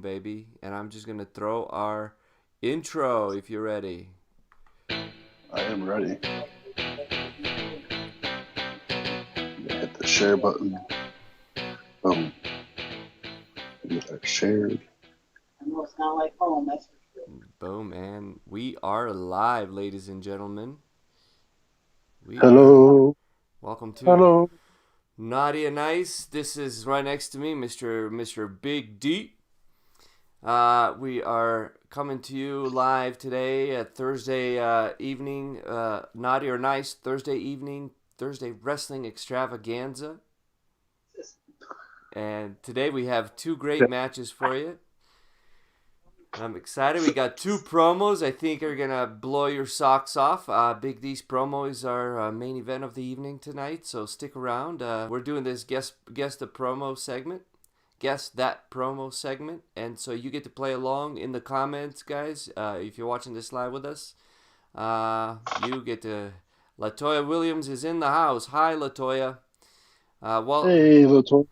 baby. And I'm just going to throw our intro if you're ready. I am ready. Hit the share button. Boom. Get that shared. I know it's not like home, that's for sure. Boom, man. We are live, ladies and gentlemen. Hello. Welcome to Hello. Naughty and Nice. This is right next to me, Mr. Big D. We are coming to you live today at Thursday evening, Naughty or Nice, Thursday evening, Thursday Wrestling Extravaganza. And today we have two great matches for you. I'm excited. We got two promos I think are going to blow your socks off. Big D's promo is our main event of the evening tonight, so stick around. We're doing this guess the promo segment. Guess that promo segment. And so you get to play along in the comments, guys. If you're watching this live with us, you get to... Latoya Williams is in the house. Hi, Latoya. Hey, Latoya.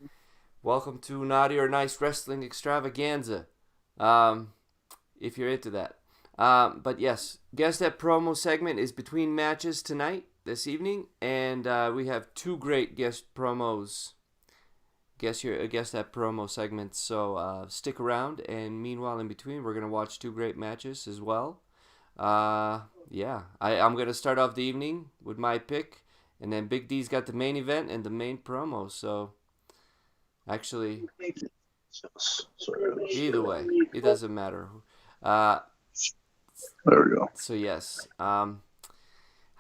Welcome to Naughty or Nice Wrestling Extravaganza. If you're into that. But yes, Guess That Promo segment is between matches tonight, this evening, and we have two great guest promos. Guess That Promo segment, so stick around, and meanwhile, in between, we're going to watch two great matches as well. I'm going to start off the evening with my pick, and then Big D's got the main event and the main promo, so actually, either way, it doesn't matter. There we go. So yes, how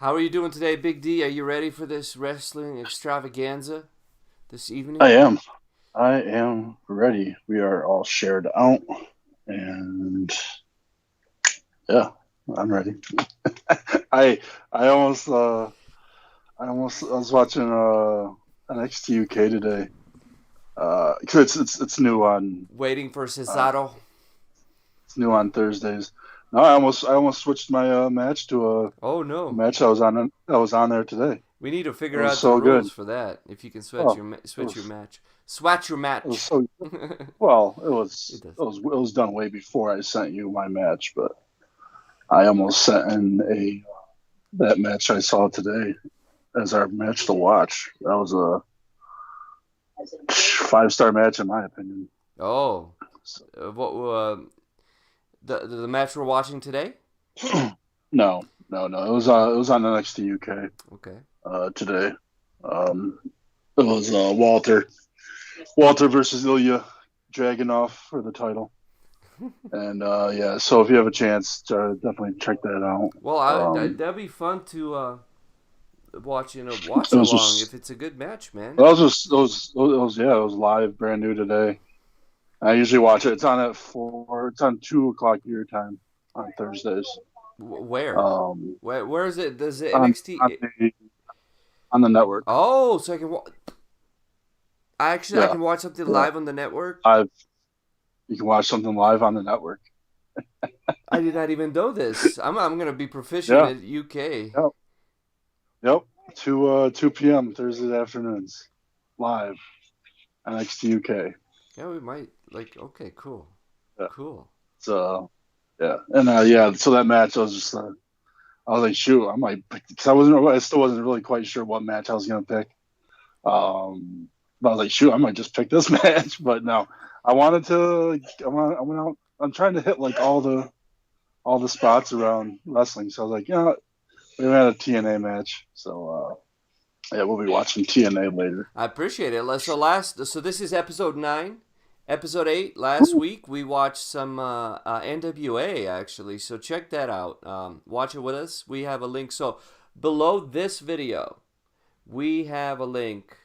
are you doing today, Big D? Are you ready for this wrestling extravaganza this evening? I am ready. We are all shared out, and yeah, I'm ready. I was watching NXT UK today. Cause it's new on. Waiting for Cesaro. It's new on Thursdays. No, I almost switched my match to a match that was on there today. We need to figure out so the rules good. for that. If you can switch your match. Swatch your match. It was so well. It was done way before I sent you my match, but I almost sent in that match I saw today as our match to watch. That was a 5-star match in my opinion. Oh, the match we're watching today? No. It was on NXT UK. Okay. Today, it was Walter versus Ilya Dragunov for the title. And so if you have a chance, definitely check that out. Well, that'd be fun to watch along if it's a good match, man. It was live, brand new today. I usually watch it. It's on at 4. It's on 2:00 your time on Thursdays. Where? Where is it? Does it NXT on the network? Oh, so I can I can watch something live on the network. You can watch something live on the network. I did not even know this. I'm gonna be proficient at UK. Yep. 2 p.m. Thursday afternoons, live, NXT UK. Yeah, we might Okay, cool. Yeah. Cool. So, yeah, and so that match, I was just, I was like, shoot, I might pick, because I still wasn't really quite sure what match I was gonna pick. But I was like, shoot, I might just pick this match. But no, I went out. I'm trying to hit all the spots around wrestling. So I was like, we had a TNA match. So we'll be watching TNA later. I appreciate it. So this is episode 9. Episode 8, last week, we watched some NWA, actually, so check that out. Watch it with us. We have a link. So below this video, we have a link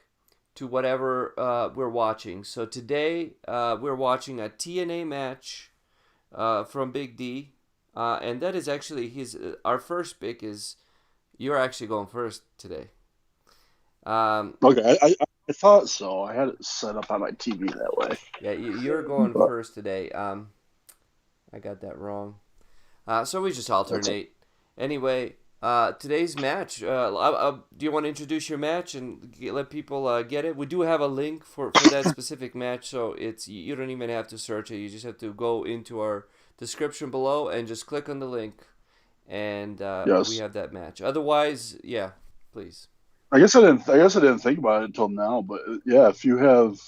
to whatever we're watching. So today, we're watching a TNA match from Big D, and that is actually our first pick is... You're actually going first today. Okay, I thought so. I had it set up on my TV that way. Yeah, you're going first today. I got that wrong. So we just alternate. Anyway, Today's match. Do you want to introduce your match and let people get it? We do have a link for that specific match, so you don't even have to search it. You just have to go into our description below and just click on the link, and we Yes. have that match. Otherwise, yeah, please. I guess I didn't think about it until now, but yeah, if you have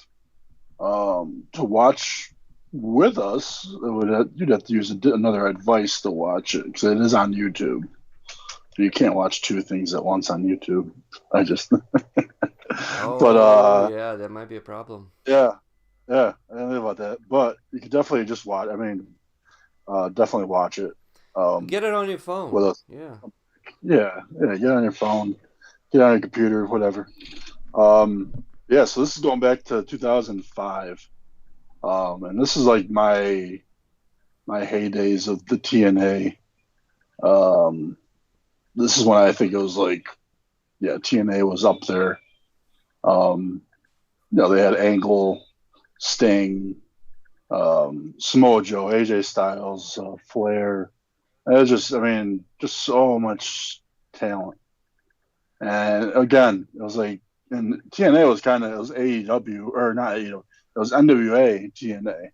to watch with us, you'd have to use another device to watch it because it is on YouTube. You can't watch two things at once on YouTube. I just, Oh, but yeah, that might be a problem. yeah, I didn't know about that. But you could definitely just watch. I mean, definitely watch it. Get it on your phone. With us. Yeah. Yeah. Get on your phone, get on your computer, whatever. Yeah. So this is going back to 2005, and this is like my heydays of the TNA. This is when I think it was like, yeah, TNA was up there. They had Angle, Sting, Samoa Joe, AJ Styles, Flair. It was just so much talent. And again, it was like, and TNA was it was AEW, or not AEW, it was NWA TNA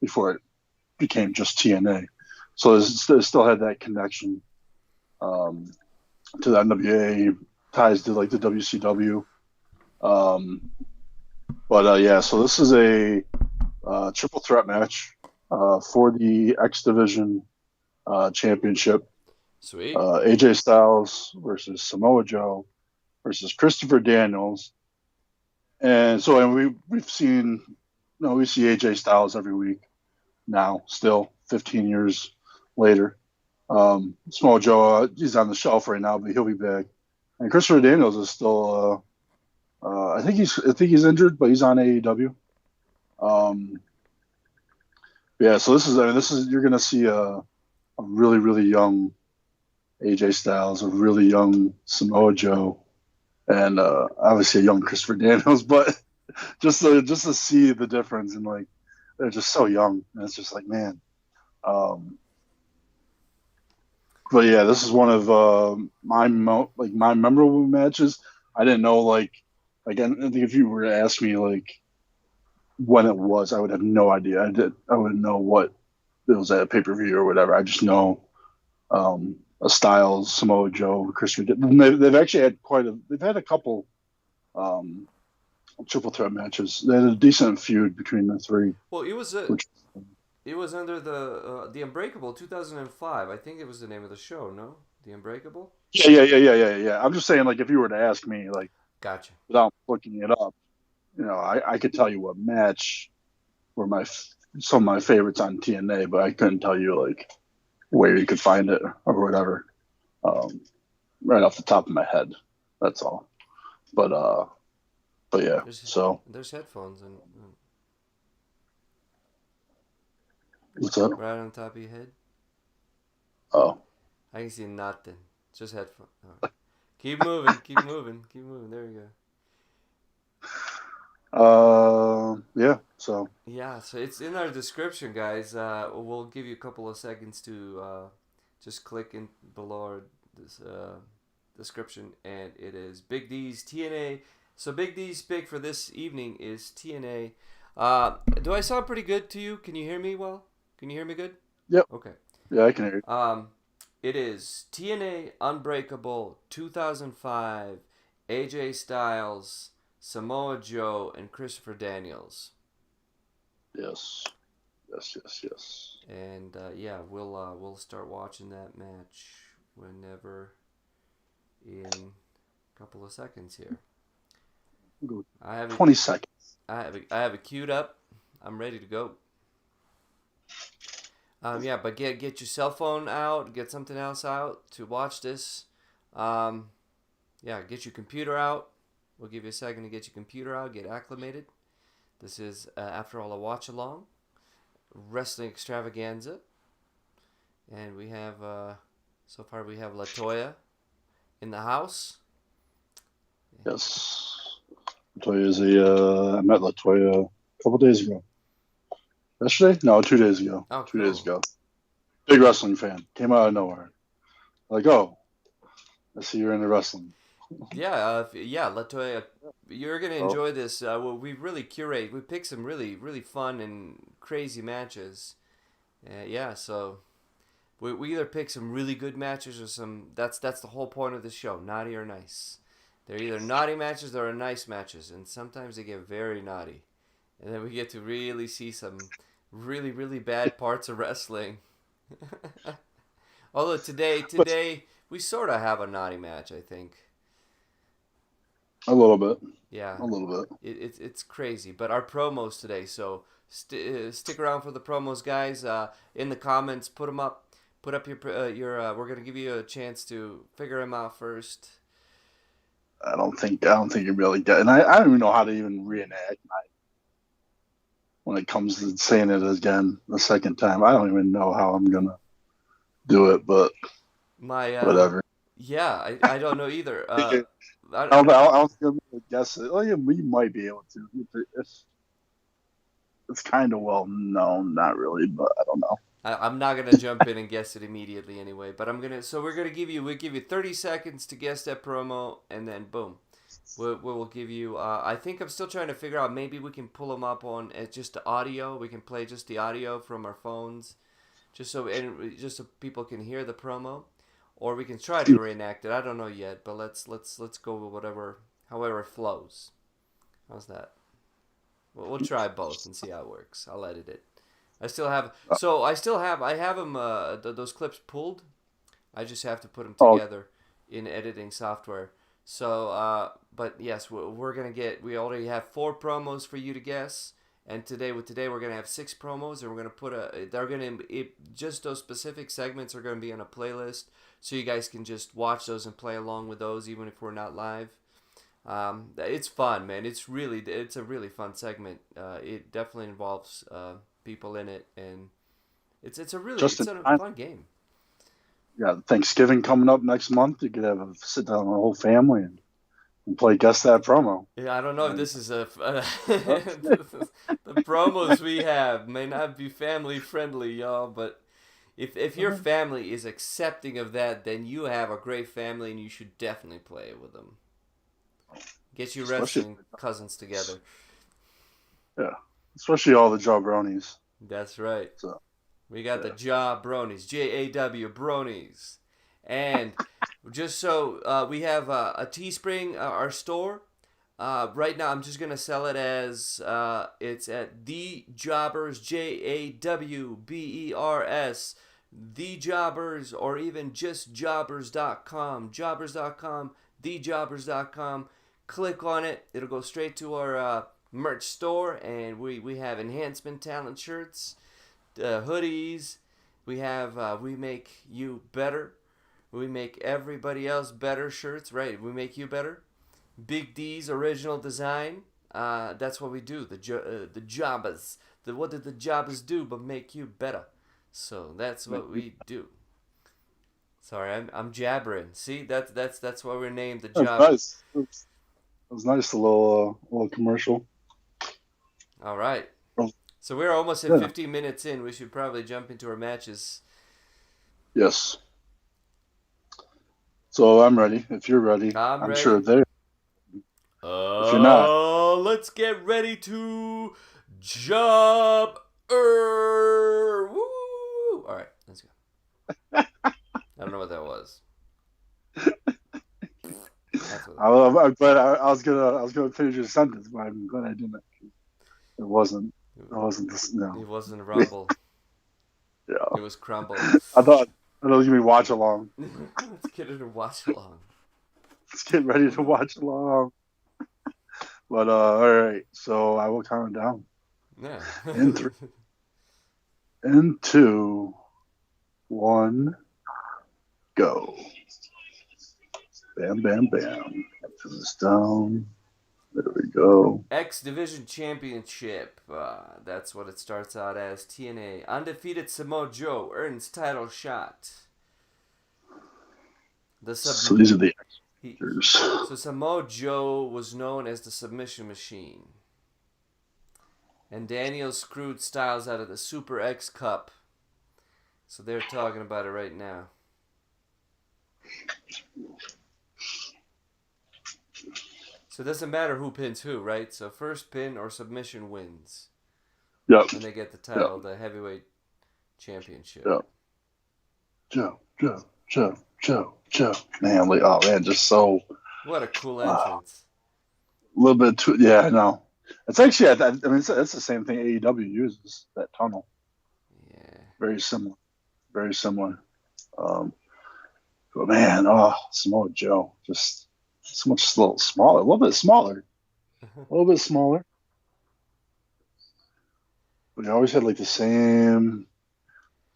before it became just TNA. So it still had that connection to the NWA, ties to like the WCW. Yeah, so this is a triple threat match for the X Division championship. Sweet. AJ Styles versus Samoa Joe versus Christopher Daniels. And we've seen, we see AJ Styles every week now, still 15 years later. Samoa Joe, he's on the shelf right now, but he'll be back. And Christopher Daniels is still, I think he's injured, but he's on AEW. Yeah, so this is you're gonna see a really, really young AJ Styles, a really young Samoa Joe, and obviously a young Christopher Daniels. But just to see the difference, and like they're just so young, and it's just like, man. But yeah, this is one of my memorable matches. I didn't know I think if you were to ask me like when it was, I would have no idea. I wouldn't know what it was at a pay-per-view or whatever. I just know a Styles, Samoa Joe, Christopher. They've actually had a couple triple threat matches. They had a decent feud between the three. Well, it was under the Unbreakable 2005. I think it was the name of the show. No, the Unbreakable. Yeah. I'm just saying, like, if you were to ask me, like, Gotcha. without looking it up, I could tell you what match were some of my favorites on TNA, but I couldn't tell you like where you could find it or whatever, right off the top of my head. That's all. But yeah. There's headphones and what's up? right on top of your head. Oh, I can see nothing. Just headphones. Right. Keep moving. Keep moving. There we go. Yeah. So it's in our description, guys. We'll give you a couple of seconds to just click in below this description, and it is Big D's TNA. So Big D's pick for this evening is TNA. Do I sound pretty good to you? Can you hear me well? Can you hear me good? Yep. Okay. Yeah, I can hear you. It is TNA Unbreakable 2005, AJ Styles, Samoa Joe, and Christopher Daniels. Yes. And we'll start watching that match whenever in a couple of seconds here. I have 20 seconds. I have it queued up. I'm ready to go. But get your cell phone out, get something else out to watch this. Get your computer out. We'll give you a second to get your computer out, get acclimated. This is, after all, a watch-along. Wrestling Extravaganza. And we have, so far we have LaToya in the house. Yes. LaToya I met LaToya a couple days ago. Yesterday? No, 2 days ago. Oh, 2 days ago. Big wrestling fan. Came out of nowhere. Like, oh, I see you're into wrestling. Yeah, Latoya, you're gonna Oh, enjoy this. We really curate. We pick some really, really fun and crazy matches. Yeah, so we either pick some really good matches or some. That's the whole point of the show. Naughty or nice. They're either naughty matches or nice matches, and sometimes they get very naughty, and then we get to really see some really, really bad parts of wrestling. Although but today we sort of have a naughty match, I think. a little bit, Yeah, a little bit. it's crazy. But our promos today, so stick around for the promos, guys. In the comments, put them up. Put up your. We're gonna give you a chance to figure them out first. I don't think you really get, and I don't even know how to even reenact when it comes to saying it again the second time. I don't even know how I'm gonna do it, but My whatever. yeah, I don't know either. I, I'll give you a guess. Oh, yeah, we might be able to. It's kind of well known, not really, but I don't know. I'm not gonna jump in and guess it immediately anyway. But I'm gonna. So we'll give you 30 seconds to guess that promo, and then boom. We'll give you. I think I'm still trying to figure out. Maybe we can pull them up on just the audio. We can play just the audio from our phones, just so people can hear the promo, or we can try to reenact it. I don't know yet, but let's go with however it flows. How's that? We'll try both and see how it works. I'll edit it. I have them those clips pulled. I just have to put them Oh, together in editing software. So, but yes, we're gonna get. We already have 4 promos for you to guess, and today we're gonna have 6 promos, and we're gonna put just those specific segments are gonna be on a playlist, so you guys can just watch those and play along with those, even if we're not live. It's fun, man. It's a really fun segment. It definitely involves people in it, and just it's in a time. fun game. Yeah, Thanksgiving coming up next month. You could have a sit down with the whole family and play Guess That Promo. Yeah, I don't know if And, this is the promos we have may not be family friendly, y'all, but if your family is accepting of that, then you have a great family and you should definitely play it with them. Get your especially, wrestling cousins together. yeah, especially all the jabronis. That's right. So, We got the yeah. Jawbronies, JAW Bronies. And just so we have a Teespring, our store. Right now, I'm just going to sell it as it's at The Jawbers, JAWBERS, The Jawbers, or even just Jawbers.com. Jawbers.com, TheJawbers.com. Click on it. It'll go straight to our merch store, and we have enhancement talent shirts, hoodies. We have we make you better. We make everybody else better shirts, right? We make you better. Big D's original design. That's what we do. The Jawbers. What did the Jawbers do but make you better? So that's what we do. Sorry, I'm jabbering. See, that's why we're named the That's Jawbers. nice. It was nice, a little commercial. All right. Oh, So we're almost at yeah. 15 minutes in. We should probably jump into our matches. Yes. So I'm ready. If you're ready, I'm I'm ready. sure they're. If you're not, Let's get ready to jump. Woo! All right, let's go. I don't know what that was. I'm glad I was gonna finish your sentence, but I'm glad I didn't. It wasn't. It wasn't. No. It wasn't rumble. Yeah. It was crumble. I thought it was gonna be watch along. Let's get it and watch along. Let's get ready to watch along. But all right. So I will count it down. Yeah. In 3, in 2, 1, go. Bam, bam, bam. Turn this down. There we go. X Division Championship. That's what it starts out as. TNA. Undefeated Samoa Joe earns title shot. So these are the actors. So Samoa Joe was known as the Submission Machine. And Daniel screwed Styles out of the Super X Cup. So they're talking about it right now. So it doesn't matter who pins who, right? So first pin or submission wins. Yep. And they get the title, the heavyweight championship. Yep. Joe. Man, like, oh man, just so. What a cool entrance. A little bit too. Yeah, I know. It's actually, I mean, it's the same thing AEW uses, that tunnel. Yeah. Very similar. Very similar. But man, Samoa Joe, just so much smaller, a little bit smaller. But he always had like the same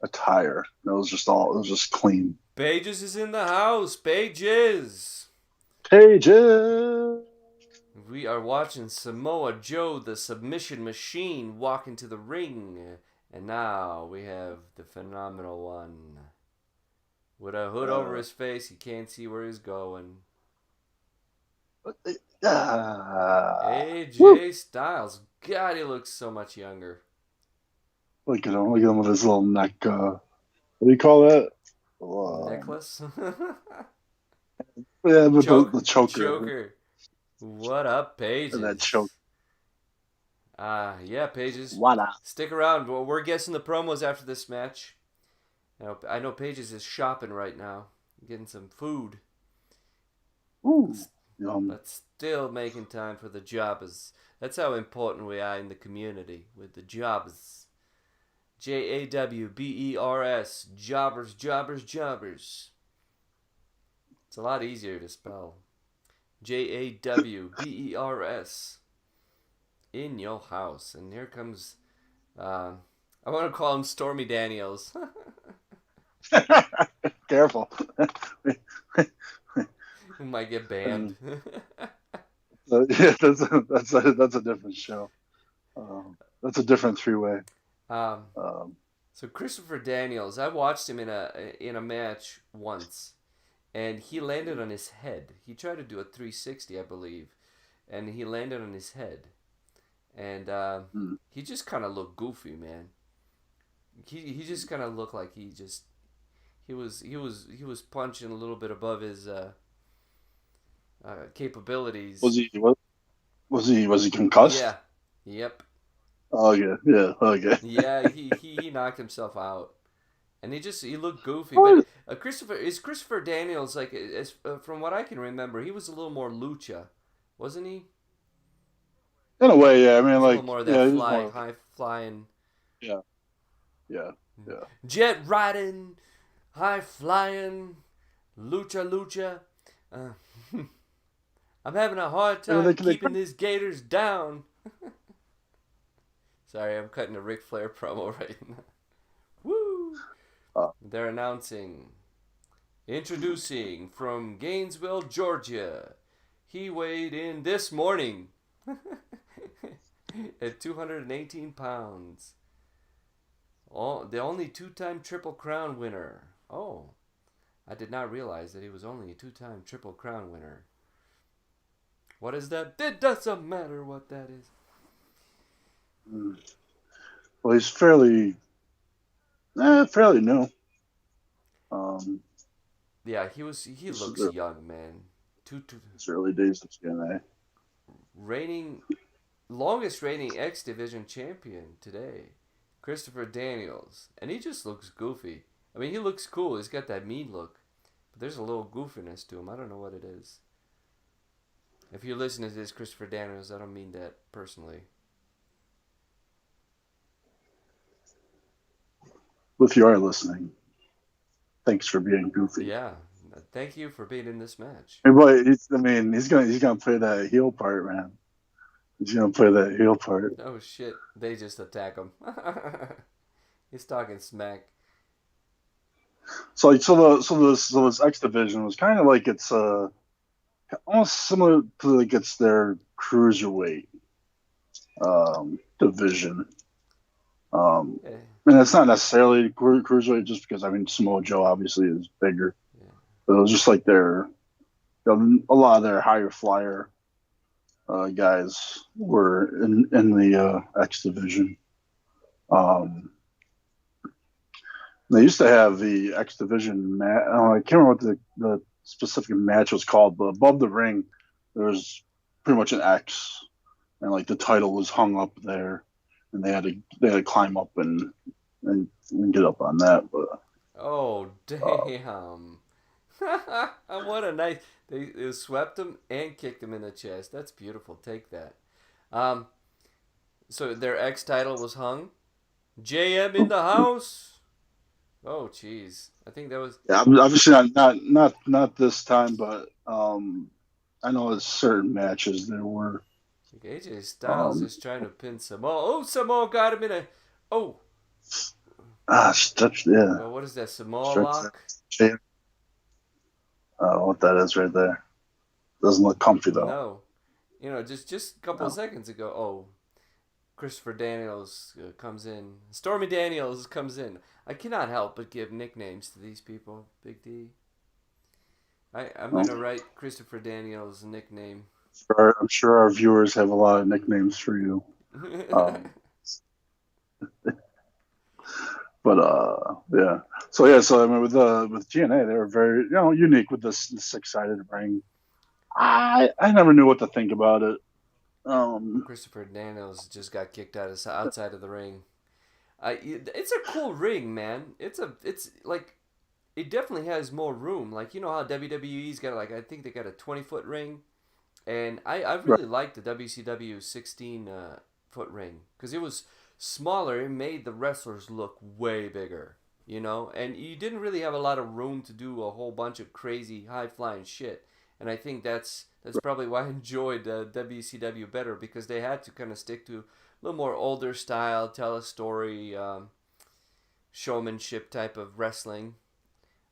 attire. It was just clean. Pages is in the house. Pages. We are watching Samoa Joe, the submission machine, walk into the ring. And now we have the phenomenal one. With a hood over his face, he can't see where he's going. AJ Styles. God, he looks so much younger. Look at him with his little neck. What do you call that? Necklace? Yeah, with the choker. What up, Pages? And that choke. Yeah, Pages. What up? Stick around. Well, we're guessing the promos after this match. Now, I know Pages is shopping right now, getting some food. Ooh, yum. But still making time for the Jawbers. That's how important we are in the community with the Jawbers. Jawbers. Jawbers. It's a lot easier to spell. Jawbers. In your house. And here comes, I want to call him Stormy Daniels. Careful. Who might get banned. Yeah, that's a different show. That's a different three-way. So Christopher Daniels, I watched him in a match once, and he landed on his head. He tried to do a 360, I believe, and he landed on his head, and he just kind of looked goofy, man. He just kind of looked like he was punching a little bit above his capabilities. Was he concussed? Yeah. Yep. Oh yeah. Okay. Yeah, he knocked himself out, and he looked goofy. But Christopher Daniels, like from what I can remember, he was a little more lucha, wasn't he? In a way, yeah. I mean, a like little more of that high flying. Yeah. Jet riding, high flying, lucha. I'm having a hard time keeping these gators down. Sorry, I'm cutting a Ric Flair promo right now. Woo! They're introducing from Gainesville, Georgia. He weighed in this morning at 218 pounds. The only two-time Triple Crown winner. Oh, I did not realize that he was only a two-time Triple Crown winner. What is that? It doesn't matter what that is. Well, he's fairly new. Yeah, he looks young, man. His early days of TNA. Longest reigning X Division champion today, Christopher Daniels, and he just looks goofy. I mean, he looks cool. He's got that mean look, but there's a little goofiness to him. I don't know what it is. If you're listening to this, Christopher Daniels, I don't mean that personally. If you are listening, thanks for being goofy. Yeah, thank you for being in this match. Hey, boy, he's gonna play that heel part, man. He's gonna play that heel part. Oh shit! They just attack him. He's talking smack. So this X division was kind of like it's almost similar to like it's their cruiserweight division. And it's not necessarily cruiserweight, just because I mean Samoa Joe obviously is bigger. Yeah. But it was just like a lot of their higher flyer guys were in the X division. They used to have the X Division match. I can't remember what the specific match was called, but above the ring, there was pretty much an X, and like the title was hung up there, and they had to climb up and get up on that. But Oh, damn. What a nice. They swept him and kicked him in the chest. That's beautiful. Take that. Um, so their X title was hung. JM in the house. Oh, jeez. I think that was. yeah, obviously not this time, but I know in certain matches there were. AJ Styles Um, is trying to pin Samoa. Oh, Samoa got him in a. Oh, yeah, well, what is that? Samoa stretch lock? that. What that is right there. Doesn't look comfy though. No. Just a couple of No. seconds ago. Oh, Christopher Daniels comes in. Stormy Daniels comes in. I cannot help but give nicknames to these people, Big D. I'm No. going to write Christopher Daniels' nickname. I'm sure our viewers have a lot of nicknames for you. Um, but yeah. So I mean, with GNA, they were very unique with this 6-sided ring. I never knew what to think about it. Christopher Daniels just got kicked outside of the ring. It's a cool ring, man. It's like it definitely has more room. Like you know how WWE's got like I think they got a 20-foot ring, and I Right. really liked the WCW 16 foot ring because it was smaller. It made the wrestlers look way bigger, and you didn't really have a lot of room to do a whole bunch of crazy high flying shit. And I think that's probably why I enjoyed WCW better because they had to kind of stick to a little more older style, tell a story, showmanship type of wrestling.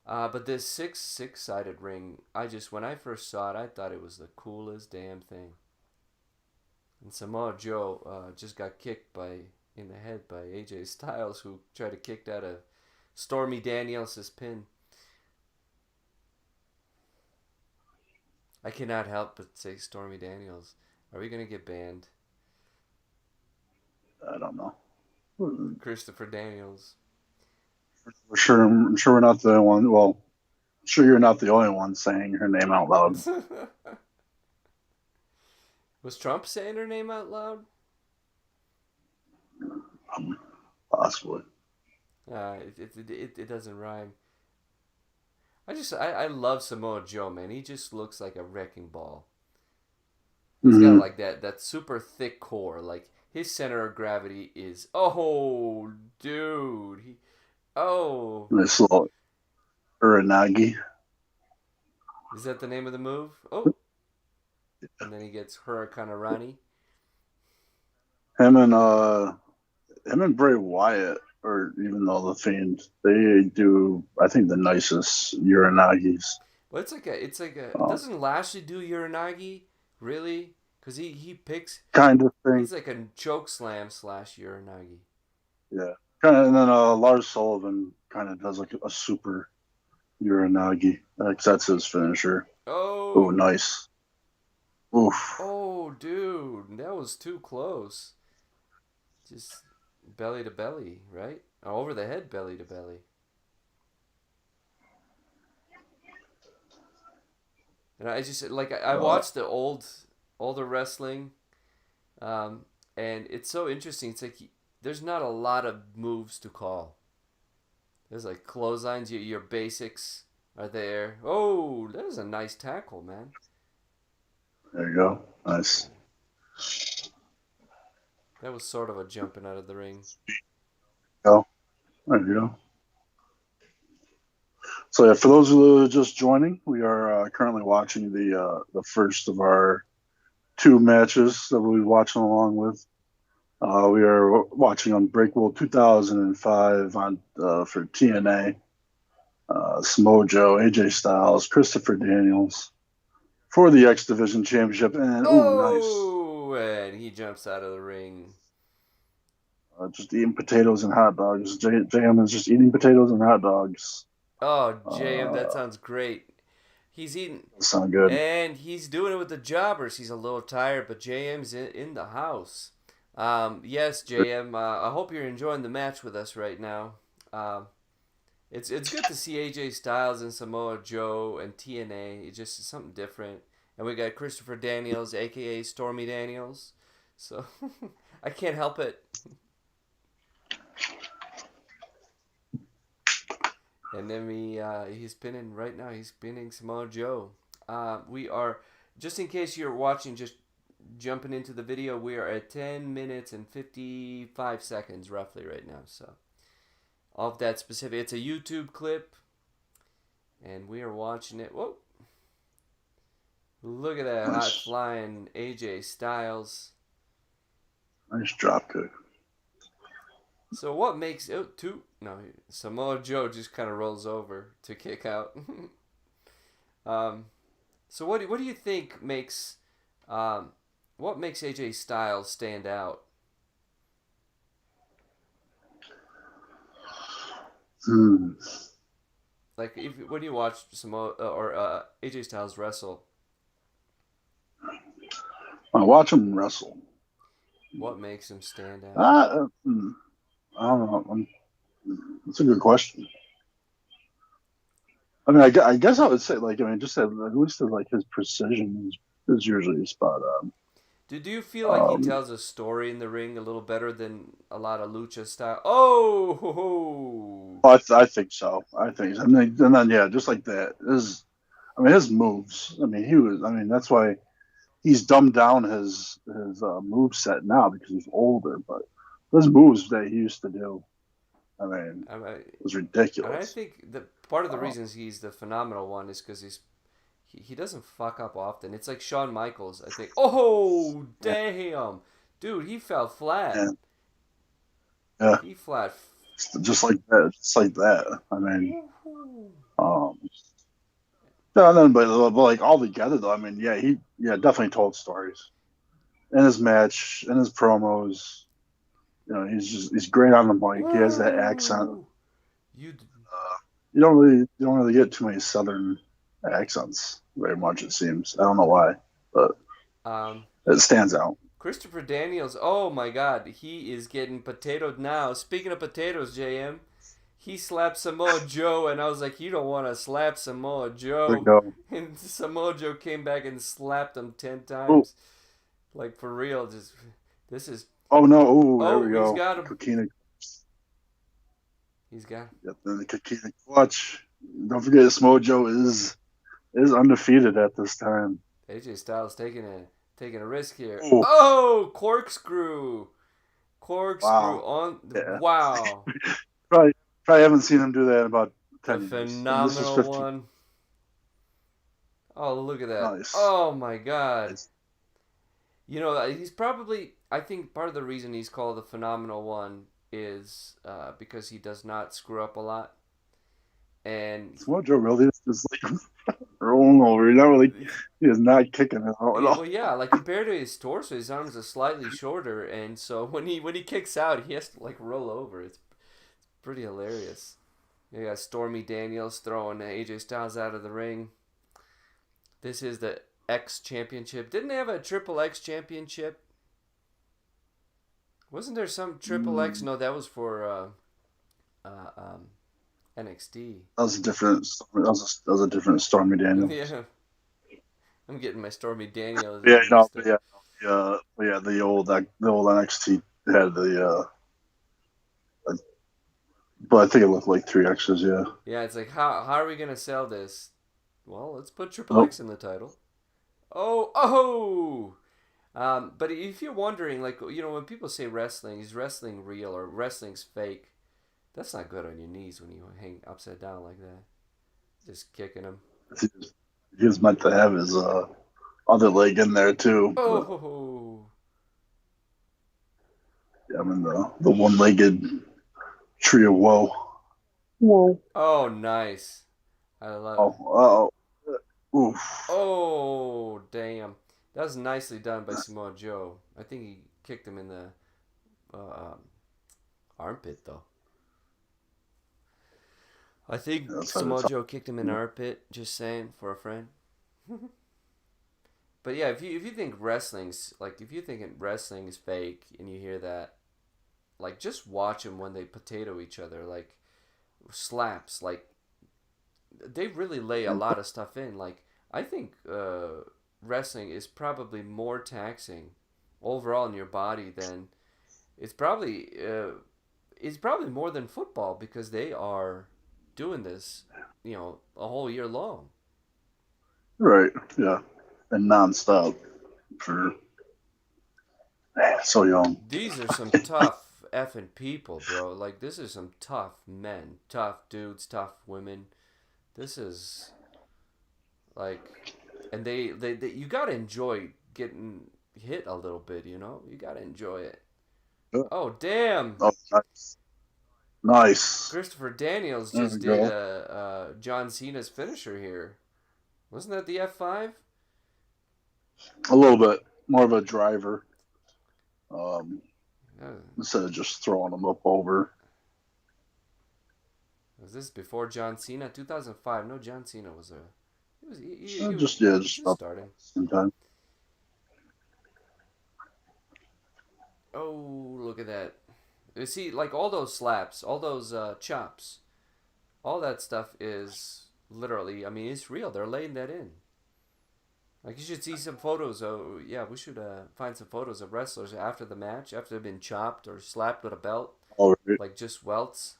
But this six-sided ring, when I first saw it, I thought it was the coolest damn thing. And Samoa Joe just got kicked in the head by AJ Styles, who tried to kick out of Stormy Daniels' pin. I cannot help but say Stormy Daniels. Are we gonna get banned? I don't know. Christopher Daniels. I'm sure we're not the only one. Well, I'm sure you're not the only one saying her name out loud. Was Trump saying her name out loud? Possibly. It doesn't rhyme. I love Samoa Joe, man. He just looks like a wrecking ball. He's got Mm-hmm. like that super thick core. Like his center of gravity is oh dude. Oh, Nice little Uranagi. is that the name of the move? Oh, and then he gets Hurricane Rani. Him and Bray Wyatt, or even though the Fiend, they do I think the nicest Uranagis. But it's like a. Um, Doesn't Lashley do Uranagi really? Cause he picks. Kind of thing. He's like a choke slam / Uranagi. Yeah. Kind of, and then Lars Sullivan kind of does like a super Uranagi. That's his finisher. Oh, Oh, nice. Oof. oh, dude, that was too close. Just belly to belly, right? Or over the head, belly to belly. And I just like I Uh, watched the older wrestling, um, and it's so interesting. It's like there's not a lot of moves to call. There's like clotheslines. Your basics are there. Oh, that was a nice tackle, man. there you go. Nice. That was sort of a jumping out of the ring. Go. There you go. So yeah, for those who are just joining, we are currently watching the first of our two matches that we'll be watching along with. We are watching Unbreakable 2005 on for TNA. Samoa Joe, AJ Styles, Christopher Daniels for the X Division Championship, and nice. Oh, and he jumps out of the ring. Just eating potatoes and hot dogs. JM is just eating potatoes and hot dogs. Oh, JM, that Uh, sounds great. He's eating, Sound good. and he's doing it with the Jawbers. He's a little tired, but JM's in the house. Yes, JM, I hope you're enjoying the match with us right now. it's good to see AJ Styles and Samoa Joe and TNA. It's just something different. And we got Christopher Daniels, aka Stormy Daniels. So I can't help it. And then he's pinning right now. He's pinning Samoa Joe. We are, just in case you're watching, just jumping into the video. We are at 10 minutes and 55 seconds roughly right now. So of that specific, it's a YouTube clip, and we are watching it. Whoa! Look at that high flying AJ Styles. Nice drop kick. So what makes it two? No, Samoa Joe just kind of rolls over to kick out. So what do you think makes what makes AJ Styles stand out? Like when you watch Samoa or AJ Styles wrestle, I watch him wrestle. What makes him stand out? I don't know. That's a good question. I mean, I guess I would say, like, I mean, just at least like his precision is usually spot on. Do you feel like he tells a story in the ring a little better than a lot of lucha style? Oh, ho, ho. I think so. I think so. I mean, and then yeah, just like that. His moves. I mean, that's why he's dumbed down his move set now because he's older. But those moves that he used to do, I mean, it was ridiculous. And I think the part of the reasons he's the phenomenal one is because he doesn't fuck up often. It's like Shawn Michaels, I think. Oh, damn. Dude, he fell flat. Yeah. He flat. Just like that. Just like that. I mean, no, no, but like all together, though, I mean, yeah, he definitely told stories. In his match, in his promos, you know, he's great on the mic. He has that accent. You don't really get too many Southern accents very much, it seems. I don't know why, but it stands out. Christopher Daniels, oh my God, he is getting potatoed now. Speaking of potatoes, JM, he slapped Samoa Joe, and I was like, you don't want to slap Samoa Joe. And Samoa Joe came back and slapped him 10 times. Ooh. Like, for real, this is... Oh, no, ooh, there we go. He's got him. Coquina. He's got him. Yep, then the Coquina clutch. Don't forget, Samoa Joe is undefeated at this time. AJ Styles taking a risk here. Ooh. Oh, corkscrew. Corkscrew on... Yeah. Wow. Probably haven't seen him do that in about 10 years. Phenomenal one. Oh, look at that. Nice. Oh, my God. Nice. You know, he's probably... I think part of the reason he's called the phenomenal one is because he does not screw up a lot. And Samoa Joe really is just like rolling over. He is not kicking it out at all. Well, yeah, like compared to his torso, his arms are slightly shorter, and so when he kicks out, he has to like roll over. It's pretty hilarious. You got Stormy Daniels throwing AJ Styles out of the ring. This is the X Championship. Didn't they have a Triple X Championship? Wasn't there some Triple X? No, that was for NXT. That was a different. That was a different Stormy Daniels. Yeah, I'm getting my Stormy Daniels. Yeah, no, the old NXT had the. But I think it looked like 3 X's. Yeah. Yeah, it's like how are we gonna sell this? Well, let's put Triple X in the title. Oh. But if you're wondering, like, you know, when people say wrestling, is wrestling real or wrestling's fake? That's not good on your knees when you hang upside down like that. Just kicking him. He was meant to have his other leg in there too. Oh. Yeah, I mean the one-legged tree of woe. Whoa. Oh, nice. I love it. Oof. Oh, damn. That was nicely done by Samoa Joe. I think he kicked him in the armpit, though. I think Samoa Joe kicked him in the armpit, just saying, for a friend. But yeah, if you think wrestling's, like, if you think wrestling is fake and you hear that, like, just watch them when they potato each other. Like slaps. Like, they really lay a lot of stuff in. Like, I think wrestling is probably more taxing overall in your body than it's probably more than football because they are doing this, a whole year long. Right. Yeah. And nonstop for so young. These are some tough effing people, bro. Like, this is some tough men, tough dudes, tough women. This is like, and they you gotta enjoy getting hit a little bit, you gotta enjoy it. Oh, damn. Oh, nice. Nice. Christopher Daniels There just we did go. John Cena's finisher here. Wasn't that the F5? A little bit more of a driver. Yeah. Instead of just throwing them up over. Was this before John Cena? 2005. No, John Cena was a. He Just up starting. sometime. Oh, look at that. You see, like, all those slaps, all those chops, all that stuff is literally, I mean, it's real. They're laying that in. Like, you should see some photos. Oh, yeah, we should find some photos of wrestlers after the match, after they've been chopped or slapped with a belt. Oh, right. Like, just welts.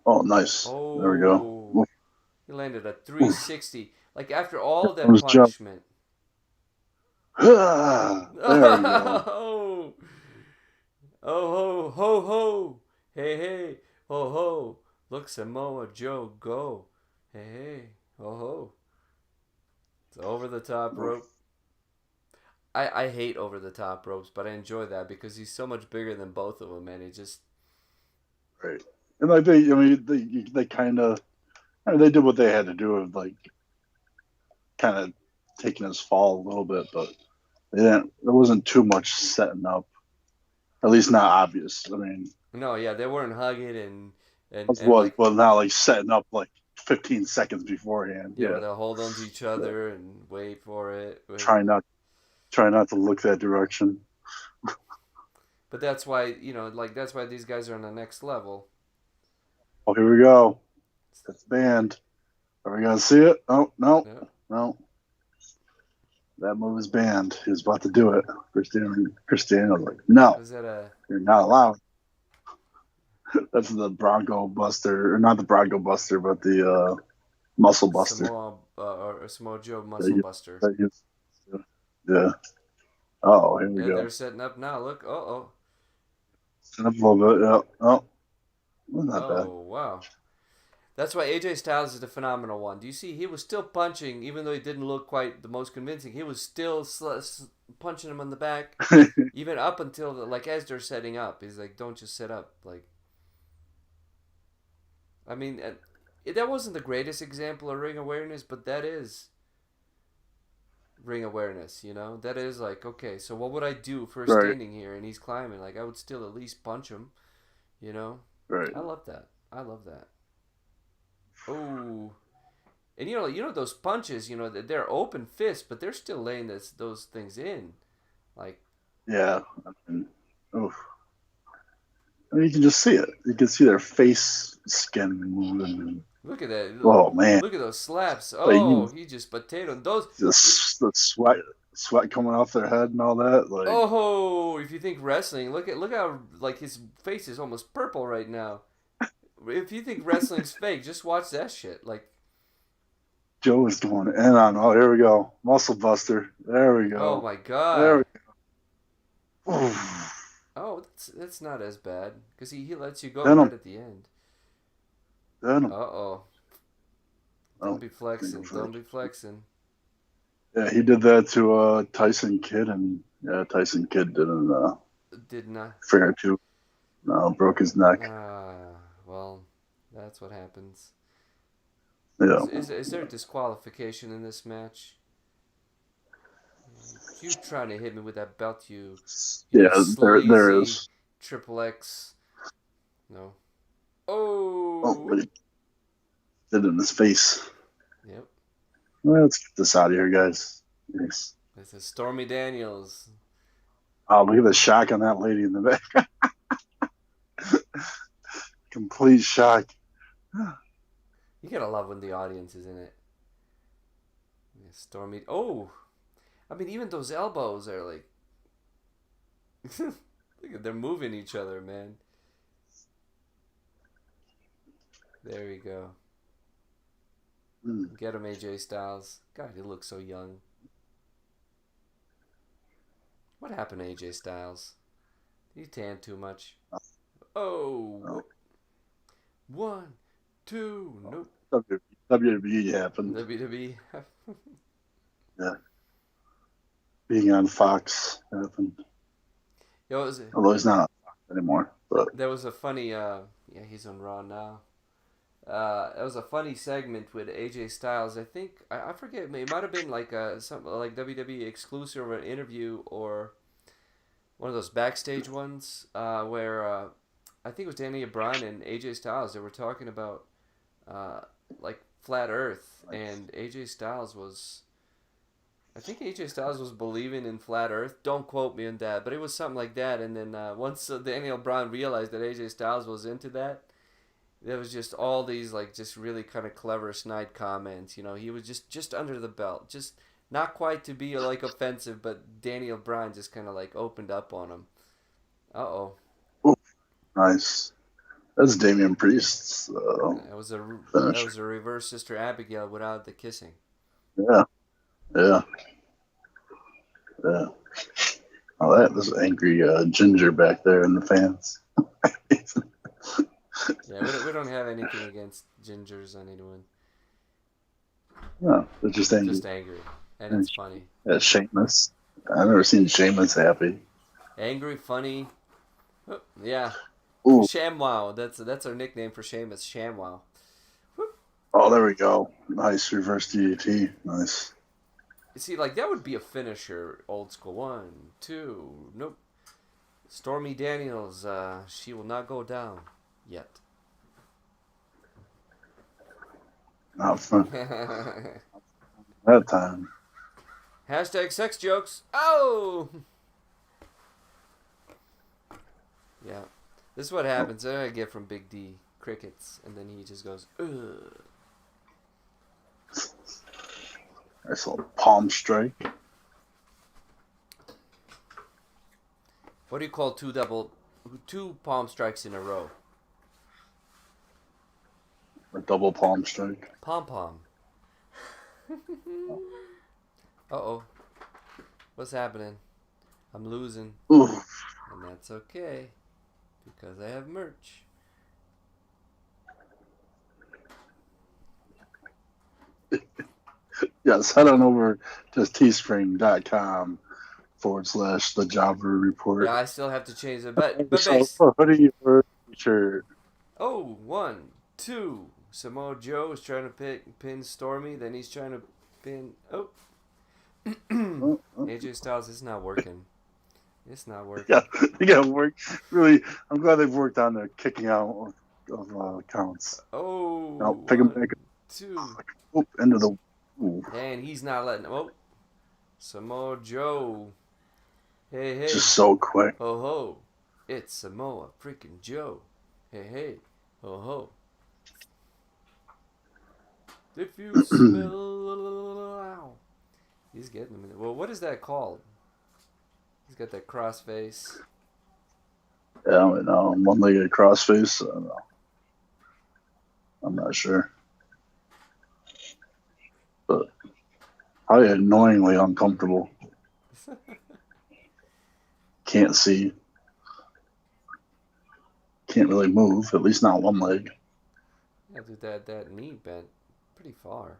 Oh, nice. Oh, there we go. He landed a 360. Like, after all that was punishment. There we go. Oh, ho, ho, ho. Hey, hey, ho, ho. Look, Samoa Joe, go. Hey, hey, ho, ho. It's over the top rope. I hate over the top ropes, but I enjoy that because he's so much bigger than both of them, and he just. Right. And like they kind of, they did what they had to do of like kind of taking his fall a little bit, but they didn't. There wasn't too much setting up, at least not obvious. I mean, No, yeah, they weren't hugging and well, not like setting up like 15 seconds beforehand. Yeah, where they'll hold on to each other and wait for it. Try not to look that direction. But that's why, that's why these guys are on the next level. Oh, here we go. It's banned. Are we gonna see it? Oh, no. Yeah. No. That move is banned. He was about to do it. Christian was like, no. Is that you're not allowed. That's the Bronco Buster, or not the Bronco Buster, but the Muscle Buster. Samoa Joe Muscle Buster. Yeah. Oh, here we go. They're setting up now. Look. Uh-oh. Setting up a little bit. Yeah. Oh. Not bad. Oh, wow. That's why AJ Styles is the phenomenal one. Do you see? He was still punching, even though he didn't look quite the most convincing. He was still punching him on the back, even up until, as they're setting up. He's like, don't just set up. Like, I mean, that wasn't the greatest example of ring awareness, but that is ring awareness, That is like, okay, so what would I do for standing here and he's climbing? Like, I would still at least punch him, Right. I love that. Oh, and those punches, they're open fists, but they're still laying those things in, like. Yeah. Oof. I mean, you can just see it. You can see their face skin moving. Look at that. Oh man! Look at those slaps. Oh, he just potatoed those. The sweat coming off their head and all that. Like. Oh, if you think wrestling, look how his face is almost purple right now. If you think wrestling's fake, just watch that shit. Like. Joe is going in on. Oh, here we go. Muscle Buster. There we go. Oh my god. There we go. Oof. Oh, that's not as bad because he lets you go right at the end. Uh-oh. Don't be flexing. Don't be flexing. Yeah, he did that to Tyson Kidd, and Tyson Kidd did not figure to broke his neck. Well, that's what happens. Yeah. Is there a disqualification in this match? You trying to hit me with that belt, you there is. Triple X. No. Oh, but he did it in his face. Yep. Well, let's get this out of here, guys. Yes. This is Stormy Daniels. Oh, look at the shock on that lady in the back. complete shock. You gotta love when the audience is in it. Yeah, Stormy. Oh, I mean, even those elbows are like. Look at they're moving each other, man. There we go. Get him, AJ Styles. God, he looks so young. What happened to AJ Styles? Did he tan too much? Oh. 1, 2, nope. WWE happened. WWE. Yeah. Being on Fox happened. Although he's not on Fox anymore. But there was a funny, yeah, he's on Raw now. It was a funny segment with AJ Styles. I think I forget. It might have been like something like WWE exclusive or an interview or one of those backstage ones where I think it was Danny Bryan and AJ Styles. They were talking about like flat Earth, and AJ Styles was. I think AJ Styles was believing in flat Earth. Don't quote me on that, but it was something like that. And then once Daniel Bryan realized that AJ Styles was into that. There was just all these like just really kind of clever snide comments. You know, he was just under the belt, just not quite to be like offensive, but Daniel Bryan just kind of like opened up on him. Uh-oh. Ooh, nice. That's Damian Priest's that was a reverse Sister Abigail without the kissing. Yeah. Oh, there's angry Ginger back there in the fans. Yeah, we don't have anything against gingers on anyone. No, they're just angry. Just angry. And it's funny. Yeah, Sheamus. I've never seen Sheamus happy. Angry, funny. Oh, yeah. Ooh. ShamWow. That's our nickname for Sheamus. ShamWow. Oh, there we go. Nice reverse DDT. Nice. You see, like, that would be a finisher, old school. 1, 2, nope. Stormy Daniels, she will not go down yet. Not fun. That time. Hashtag sex jokes. Oh! Yeah. This is what happens. I get from Big D. Crickets. And then he just goes, ugh. Nice little palm strike. What do you call two palm strikes in a row? A double palm strike. Pom-pom. Uh-oh. What's happening? I'm losing. Ooh. And that's okay. Because I have merch. Yes, head on over to teespring.com/the Jobber Report. Yeah, I still have to change it. But hoodie or shirt. Oh, 1, 2. Samoa Joe is trying to pin Stormy. Then he's trying to pin... Oh. AJ Styles, it's not working. It's not working. Yeah, they got to work. Really, I'm glad they've worked on their kicking out of counts. Oh. Now, pick him back 2. up into the... Ooh. And he's not letting him. Oh. Samoa Joe. Hey. Just so quick. Ho ho. It's Samoa freaking Joe. Hey. Ho ho. If you smell... He's getting him. Well, what is that called? He's got that cross face. Yeah, I don't know. One-legged cross face. I don't know. I'm not sure. But probably annoyingly uncomfortable. Can't see. Can't really move. At least not one leg. Yeah, dude, that knee bent pretty far.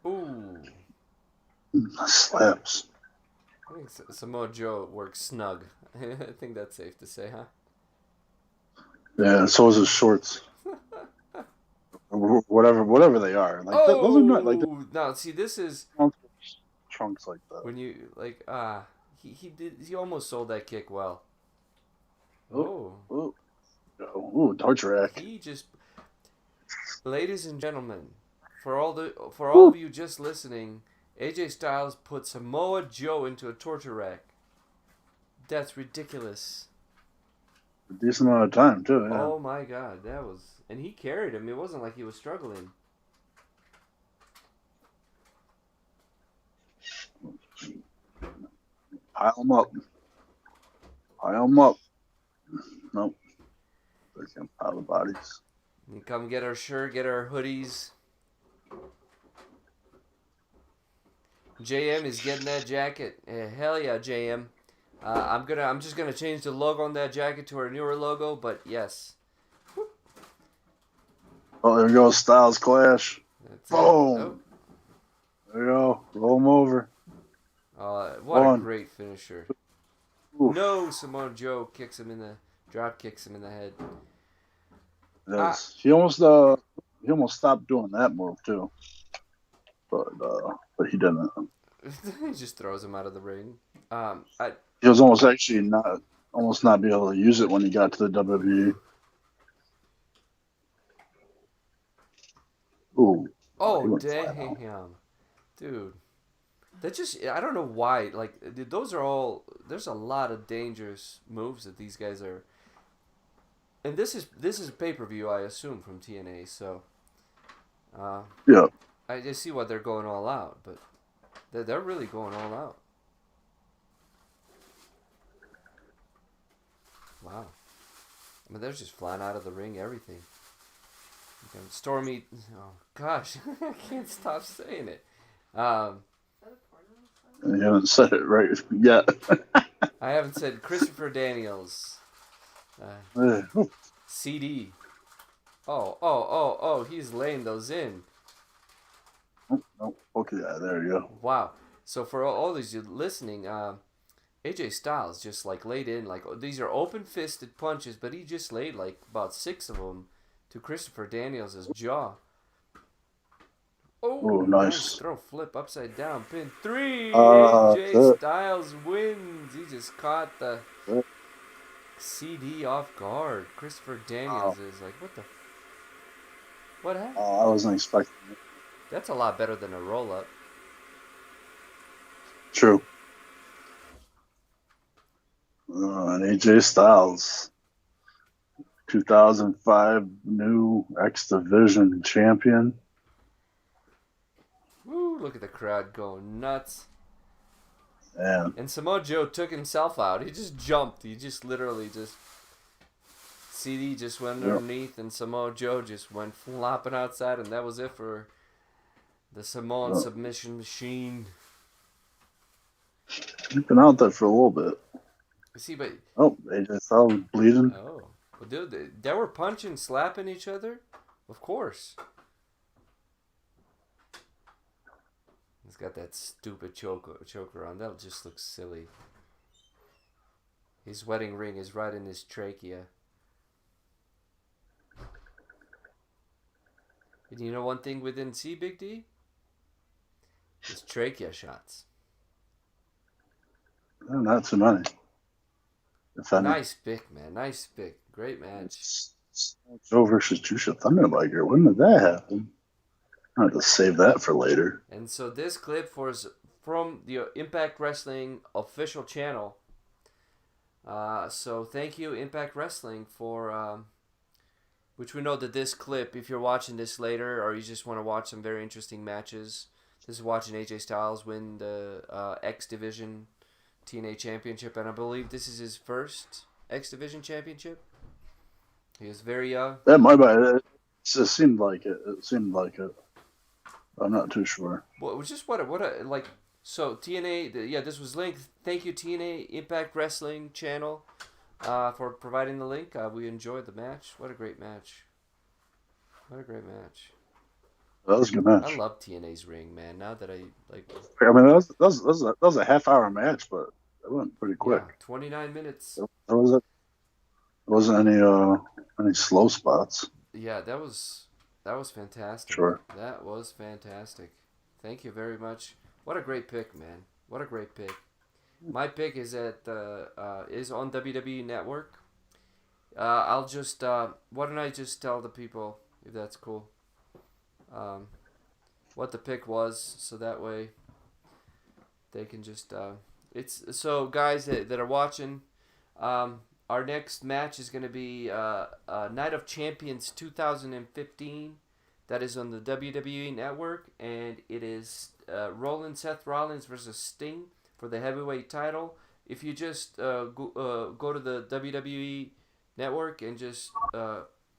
Ooh. Slaps. I think Samoa Joe works snug. I think that's safe to say, huh? Yeah, so is his shorts. Whatever they are. Like those are not like no. See, this is trunks like that. when you like he almost sold that kick well. Ooh, torture rack. He just, ladies and gentlemen, for all of you just listening, AJ Styles put Samoa Joe into a torture rack. That's ridiculous. a decent amount of time too. Yeah. Oh my God, that was, and he carried him. It wasn't like he was struggling. Pile them up. Pile them up. Nope. They can't pile the bodies. You come get our shirt, get our hoodies. JM is getting that jacket. Hell yeah, JM. I'm just gonna change the logo on that jacket to our newer logo, but yes. Oh, there goes Styles Clash. That's Boom. Oh. There you go. Roll them over. What One. a great finisher. Oof. No, Samoa Joe kicks him in the head. Yes. He almost stopped doing that move too. But he didn't. He just throws him out of the ring. He was almost not be able to use it when he got to the WWE. Ooh. Oh damn, dude. That just, I don't know why. Like, dude, those are all. There's a lot of dangerous moves that these guys are. And this is pay-per-view, I assume, from TNA. So, Yeah. I just see why they're going all out, but they're really going all out. Wow. I mean, they're just flying out of the ring, everything. Stormy, oh gosh, I can't stop saying it. You haven't said it right yet. I haven't said Christopher Daniels. CD. Oh, he's laying those in. Oh, okay, there you go. Wow. So for all these you listening, AJ Styles just like laid in, like, these are open-fisted punches, but he just laid like about 6 of them to Christopher Daniels' jaw. Oh, nice throw, flip, upside down, pin 3. AJ Styles wins. He just caught the CD off guard. Christopher Daniels is like, what happened? I wasn't expecting it. That's a lot better than a roll-up. True. And AJ Styles, 2005 new X Division champion. Woo, look at the crowd going nuts. Yeah. And Samoa Joe took himself out. He just jumped. He just literally just... CD just went underneath, and Samoa Joe just went flopping outside, and that was it for the Samoan submission machine. He's been out there for a little bit. See, but... Oh, AJ Styles bleeding. Oh. Well, dude, they were punching, slapping each other? Of course. He's got that stupid choker on. That'll just look silly. His wedding ring is right in his trachea. And you know one thing we didn't see, Big D? His trachea shots. Not too many. Nice pick, man. Nice pick. Great match. Joe versus Jusha Thunderliger. When did that happen? I'll have to save that for later. And so this clip was from the Impact Wrestling official channel. So thank you, Impact Wrestling, for... which we know that this clip, if you're watching this later or you just want to watch some very interesting matches, this is watching AJ Styles win the X Division TNA Championship, and I believe this is his first X Division Championship. He was very young. That might be. It seemed like it. It seemed like it. I'm not too sure. Well, just what a like. So TNA, yeah, this was linked. Thank you, TNA Impact Wrestling channel, for providing the link. We enjoyed the match. What a great match. What a great match. That was a good match. I love TNA's ring, man. Now that I like. I mean, that was a half-hour match, but it went pretty quick. Yeah, 29 minutes. There wasn't any slow spots. Yeah, that was fantastic. Sure. That was fantastic. Thank you very much. What a great pick, man. What a great pick. My pick is is on WWE Network. I'll just why don't I just tell the people, if that's cool, what the pick was, so that way they can just it's so guys that are watching, our next match is going to be Night of Champions 2015. That is on the WWE Network, and it is Seth Rollins versus Sting for the heavyweight title. If you just go to the WWE Network and just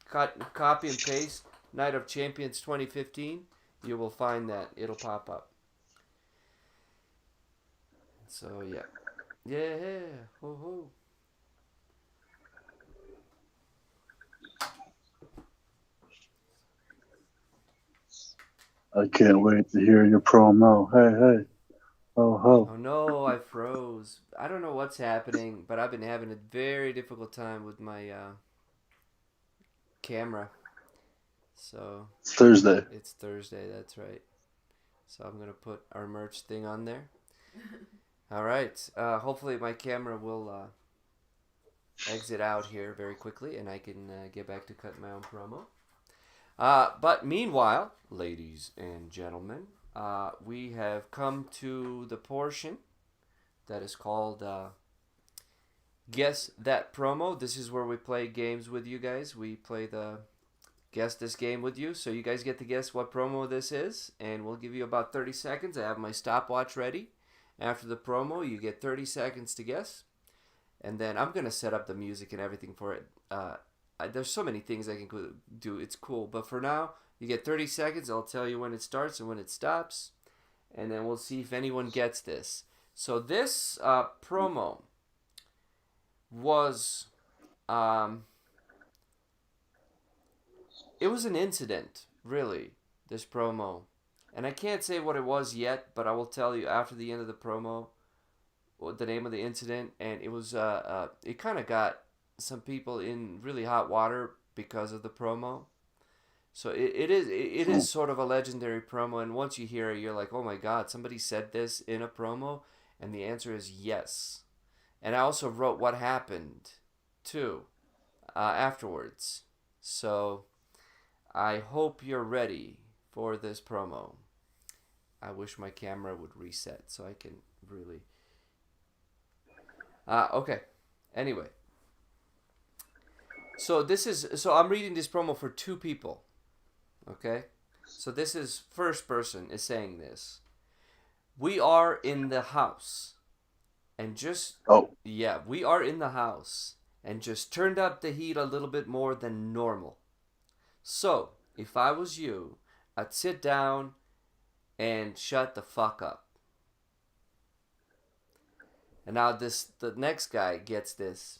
copy and paste Night of Champions 2015, you will find that it'll pop up. So yeah, ho ho. I can't wait to hear your promo. Hey. Oh, ho. Oh no, I froze. I don't know what's happening, but I've been having a very difficult time with my camera. So It's Thursday. It's Thursday, that's right. So I'm going to put our merch thing on there. All right. Hopefully my camera will exit out here very quickly and I can get back to cutting my own promo. But meanwhile, ladies and gentlemen, we have come to the portion that is called Guess That Promo. This is where we play games with you guys. We play the Guess This game with you. So you guys get to guess what promo this is. And we'll give you about 30 seconds. I have my stopwatch ready. After the promo, you get 30 seconds to guess. And then I'm going to set up the music and everything for it. There's so many things I can do. It's cool. But for now, you get 30 seconds. I'll tell you when it starts and when it stops. And then we'll see if anyone gets this. So this promo was... it was an incident, really, this promo. And I can't say what it was yet, but I will tell you after the end of the promo the name of the incident. And it was it kind of got some people in really hot water because of the promo. So it is sort of a legendary promo, and once you hear it, you're like, oh my god, somebody said this in a promo, and the answer is yes. And I also wrote what happened too afterwards. So I hope you're ready for this promo. I wish my camera would reset so I can really... okay. Anyway. So I'm reading this promo for two people. Okay? So this is first person is saying this. We are in the house. And just... Oh. Yeah, we are in the house. And just turned up the heat a little bit more than normal. So, if I was you, I'd sit down and shut the fuck up. And now the next guy gets this.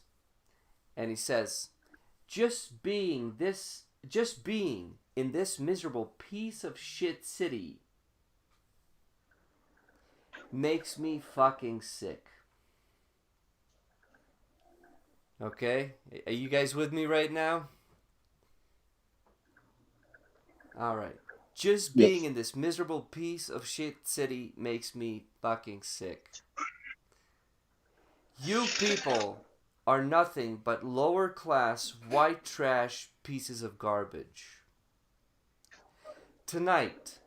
And he says, just being in this miserable piece of shit city makes me fucking sick. Okay? Are you guys with me right now? Alright. Just being in this miserable piece of shit city makes me fucking sick. You people are nothing but lower class white trash pieces of garbage. Tonight,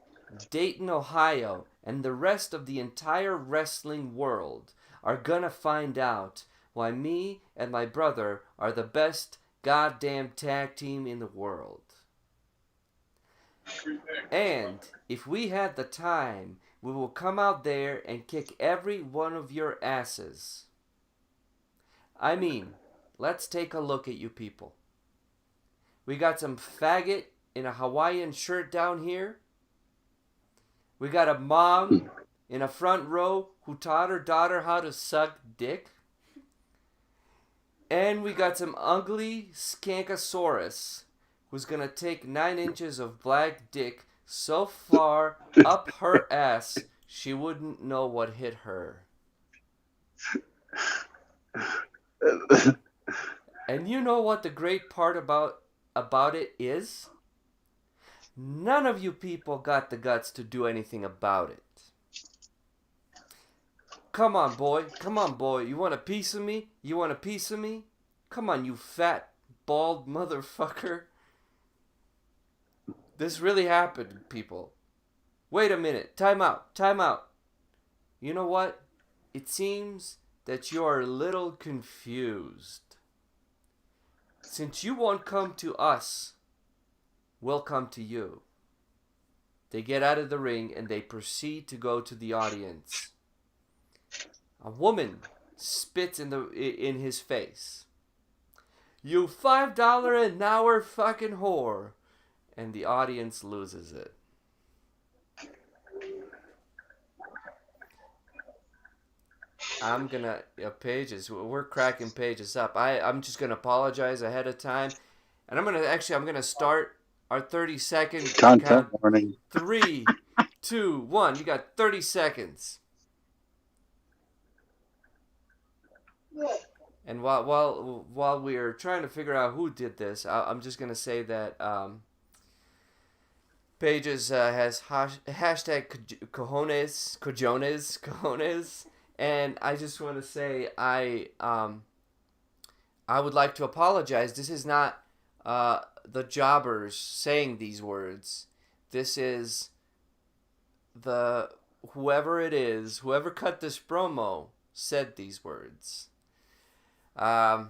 Dayton, Ohio, and the rest of the entire wrestling world are gonna find out why me and my brother are the best goddamn tag team in the world. And if we had the time, we will come out there and kick every one of your asses. I mean, let's take a look at you people. We got some faggot in a Hawaiian shirt down here. We got a mom in a front row who taught her daughter how to suck dick. And we got some ugly skankosaurus who's gonna take 9 inches of black dick so far up her ass she wouldn't know what hit her. And you know what the great part about it is? None of you people got the guts to do anything about it. Come on, boy. You want a piece of me? Come on, you fat, bald motherfucker. This really happened, people. Wait a minute. Time out. You know what? It seems that you're a little confused. Since you won't come to us, we'll come to you. They get out of the ring and they proceed to go to the audience. A woman spits in his face. You $5 an hour fucking whore. And the audience loses it. I'm gonna pages. We're cracking pages up. I'm just gonna apologize ahead of time, and I'm gonna start our 30-second Content warning. 3, 2, 1. You got 30 seconds. And while we're trying to figure out who did this, I'm just gonna say that Pages has hashtag cojones, and I just want to say I would like to apologize. This is not the Jawbers saying these words. This is whoever it is, whoever cut this promo said these words. And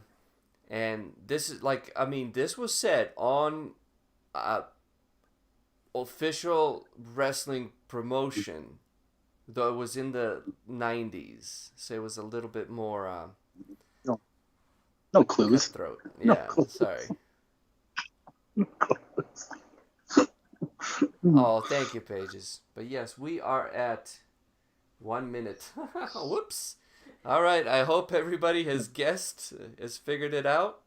this is this was said on official wrestling promotion, though it was in the 90s, so it was a little bit more no clues. cutthroat. No Yeah, clues. sorry. No clues. Oh, thank you, Pages. But yes, we are at 1 minute. Whoops. All right, I hope everybody has guessed, has figured it out.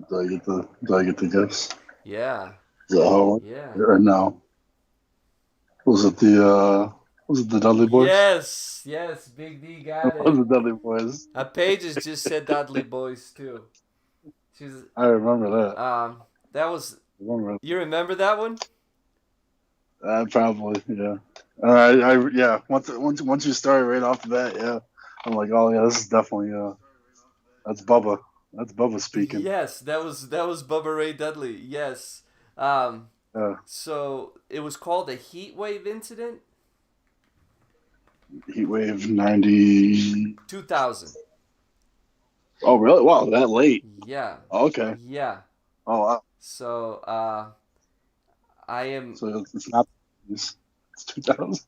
Do I get the guess? Yeah. Is that how? Yeah. Or no? Was it the Dudley Boys? Yes, Big D got It was it. the Dudley Boys. Pages just said Dudley Boys too. She's I remember that. that was. I remember. You remember that one? Probably, yeah. Yeah. Once you started right off the bat, yeah. I'm like, oh yeah, this is definitely that's Bubba. That's Bubba speaking. Yes, that was Bubba Ray Dudley. Yes. Yeah. So it was called the Heat Wave Incident. Heatwave 90. 2000. Oh really? Wow, that late. Yeah. Okay. Yeah. Oh wow. So I am. So it's not. It's 2000.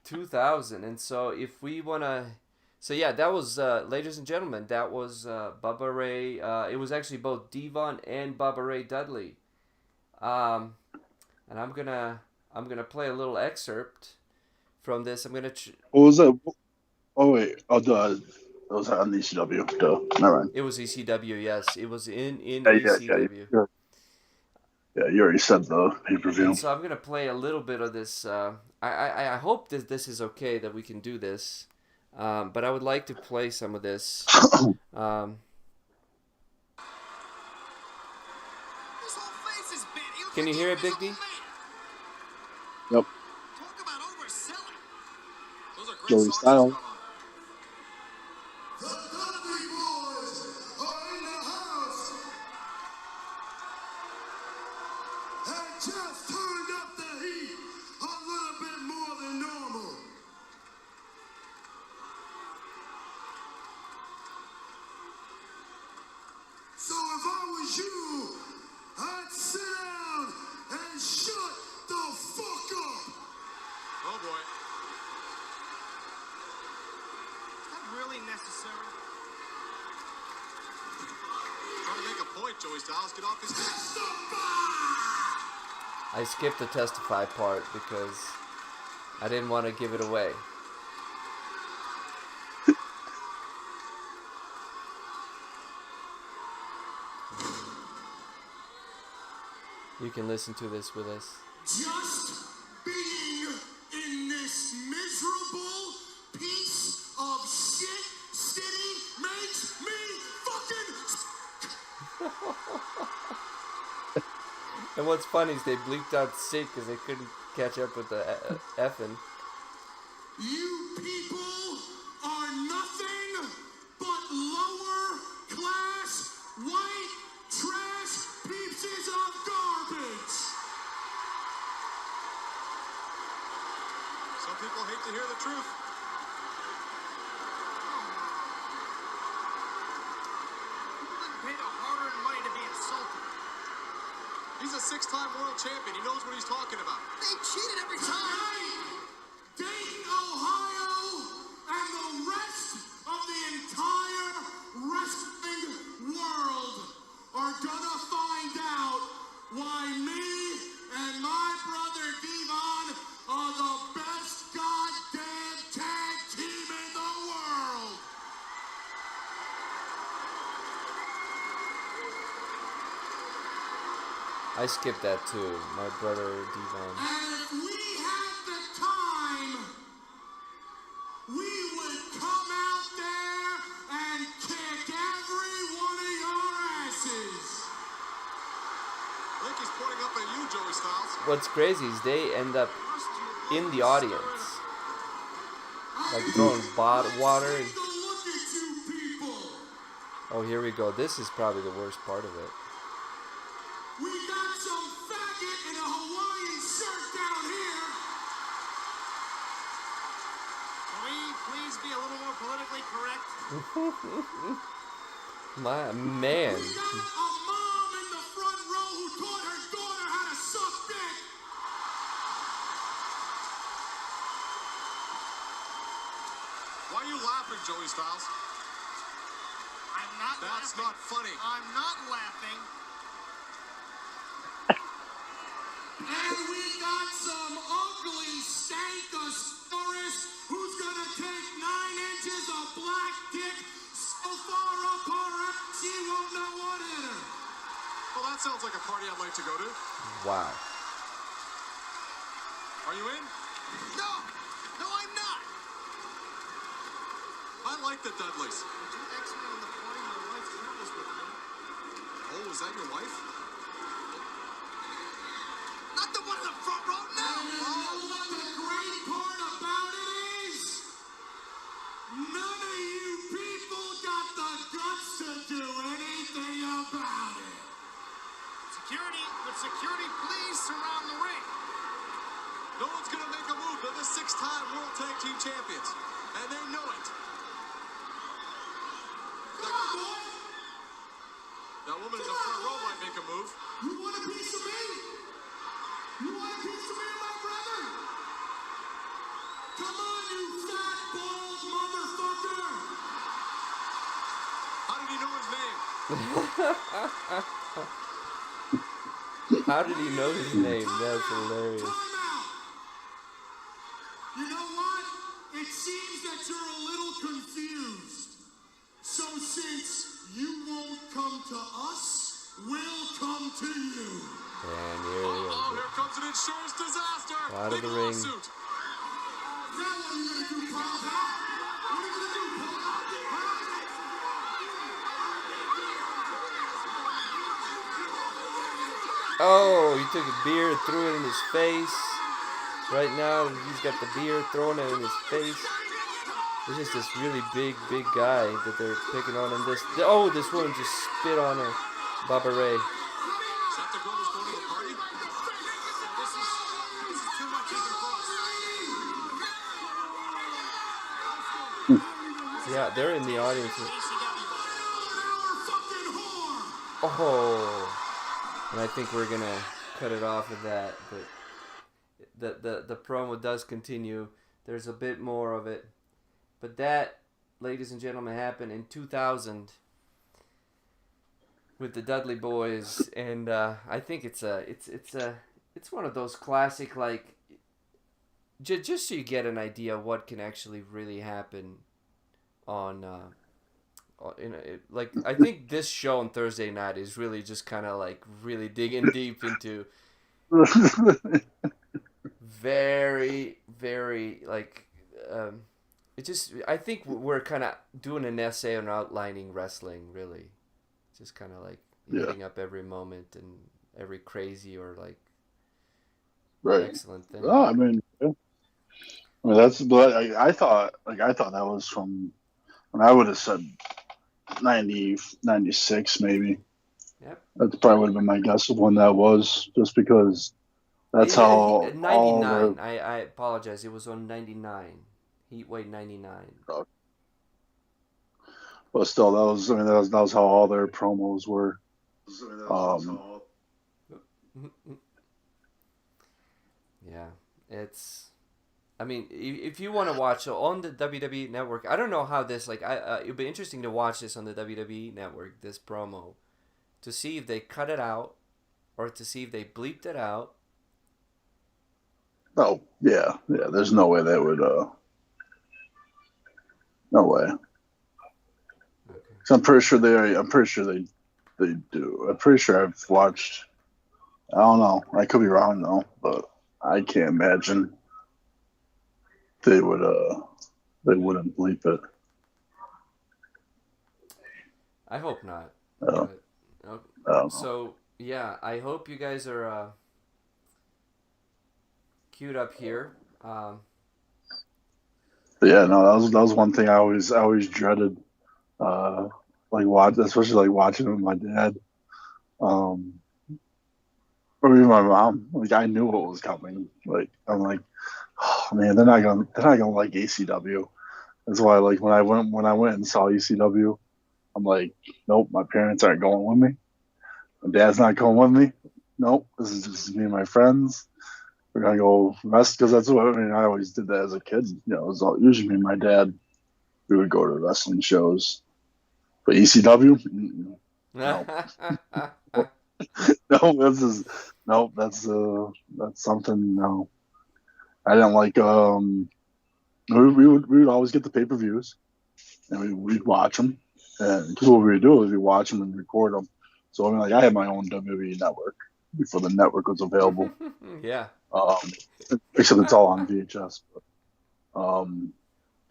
2000, and so if we wanna. So yeah, that was, ladies and gentlemen, that was Bubba Ray. It was actually both Devon and Bubba Ray Dudley. And I'm gonna play a little excerpt from this. I'm gonna. What was that? Oh wait. Oh, duh. It was on the ECW. Duh. Never mind. It was ECW. Yes, it was in ECW. Yeah, you already said the pay-per-view. And so I'm gonna play a little bit of this. I hope that this is okay, that we can do this. But I would like to play some of this. Can you hear it, Big D? Yep. Joey Styles. The Dudley Boys are in the house and just turned up the heat a little bit more than normal. So if I was you, I'd sit down and shut the fuck up. Oh boy. Is that really necessary? Trying to make a point, Joey Styles. Get off his feet. I skipped the testify part because I didn't want to give it away. You can listen to this with us. Just being in this miserable piece of shit city makes me fucking. And what's funny is they bleeped out sick because they couldn't catch up with the effing. You people are nothing but lower class white trash pieces of garbage. Some people hate to hear the truth. He's a 6-time world champion. He knows what he's talking about. They cheated every time. Dayton, Ohio, and the rest of the entire wrestling world are gonna find out why me and my brother Devon are the best goddamn tag team in the world. I skipped that too. My brother Devon. And if we had the time, we would come out there and kick every one of your asses. I think he's pointing up at you, Joey Styles. What's crazy is they end up in the audience, like throwing water. And... Take a look at you people. Oh, here we go. This is probably the worst part of it. We got some faggot in a Hawaiian shirt down here. Can we please be a little more politically correct? My man. We got a mom in the front row who taught her daughter how to suck dick. Why are you laughing, Joey Styles? I'm not laughing. That's not funny. I'm not laughing. And we got some ugly stankosaurus who's gonna take 9 inches of black dick so far up her ass she won't know what hit her. Well, that sounds like a party I'd like to go to. Wow. Are you in? No! No, I'm not! I like the Dudleys. Did you exit on the party? My wife travels with me. Oh, is that your wife? Not the one in the front row, no! And you know what the great part about it is? None of you people got the guts to do anything about it. Security, would security please surround the ring? No one's gonna make a move. They're the 6-time World Tag Team Champions, and they know it. Come on, boy. That woman in the front row might make a move. You want a piece of me? You want a piece of me, my brother? Come on, you fat, bald motherfucker! How did he know his name? How did he know his name? That's hilarious. Time out! You know what? It seems that you're a little confused. So since you won't come to us, we'll come to you. And here we Oh, go. here comes an insurance disaster. Out of Big the ring. lawsuit. Now what are you gonna do, Paul? Huh? What are you gonna do, Paul? Oh, he took a beer and threw it in his face. Right now, he's got the beer, throwing it in his face. There's just this really big guy that they're picking on. And this woman just spit on her. Baba Ray. Is that the girl who's going to the party? This is too much even for us. Yeah, they're in the audience. Oh. And I think we're gonna cut it off with that, but the promo does continue. There's a bit more of it, but that, ladies and gentlemen, happened in 2000 with the Dudley Boys, and I think it's one of those classic, like, just so you get an idea of what can actually really happen on. I think this show on Thursday night is really just kind of like really digging deep into very, very like I think we're kind of doing an essay on outlining wrestling, really, just kind of like hitting up every moment and every crazy or like excellent thing. Oh, I mean that's. But I thought that was from. I would have said 90, 96 maybe. Yep. That probably would have been my guess of when that was, just because that's how 99. all the... I apologize. It was on 99. Heatweight 99. But still, that was how all their promos were. Yeah, it's. I mean, if you want to watch on the WWE Network, I don't know how this it'd be interesting to watch this on the WWE Network, this promo, to see if they cut it out or to see if they bleeped it out. Oh yeah. There's no way they would. No way. Okay. 'Cause I'm pretty sure they do. I'm pretty sure I've watched. I don't know. I could be wrong though, but I can't imagine they would. They wouldn't bleep it. I hope not. Oh. But, okay. I don't know. So yeah, I hope you guys are queued up here. But yeah, no, that was one thing I always dreaded. Especially like watching with my dad. Or even my mom. Like I knew what was coming. Like I'm like, oh man, they're not gonna like ECW. That's why like when I went and saw ECW, I'm like, nope, my parents aren't going with me. My dad's not going with me. Nope, this is just me and my friends. We're gonna go rest because that's what I always did that as a kid. You know, it was usually me and my dad. We would go to wrestling shows, but ECW, no, no, that's something. No, I didn't like. We would always get the pay-per-views, and we'd watch them. And because what we would do is we watch them and record them. So I mean, like I had my own WWE network before the network was available. Yeah. Except it's all on VHS. But,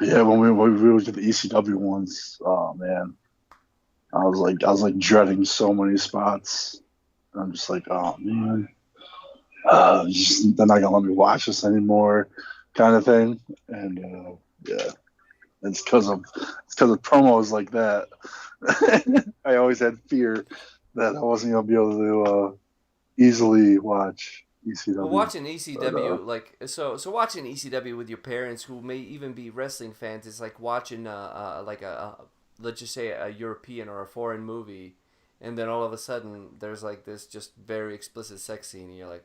yeah, when we would get the ECW ones, oh man, I was like dreading so many spots. And I'm just like, oh man, they're not gonna let me watch this anymore, kind of thing. And yeah, it's because of promos like that. I always had fear that I wasn't gonna be able to easily watch ECW. Well, watching ECW, so watching ECW with your parents who may even be wrestling fans is like watching let's just say a European or a foreign movie, and then all of a sudden there's like this just very explicit sex scene, and you're like,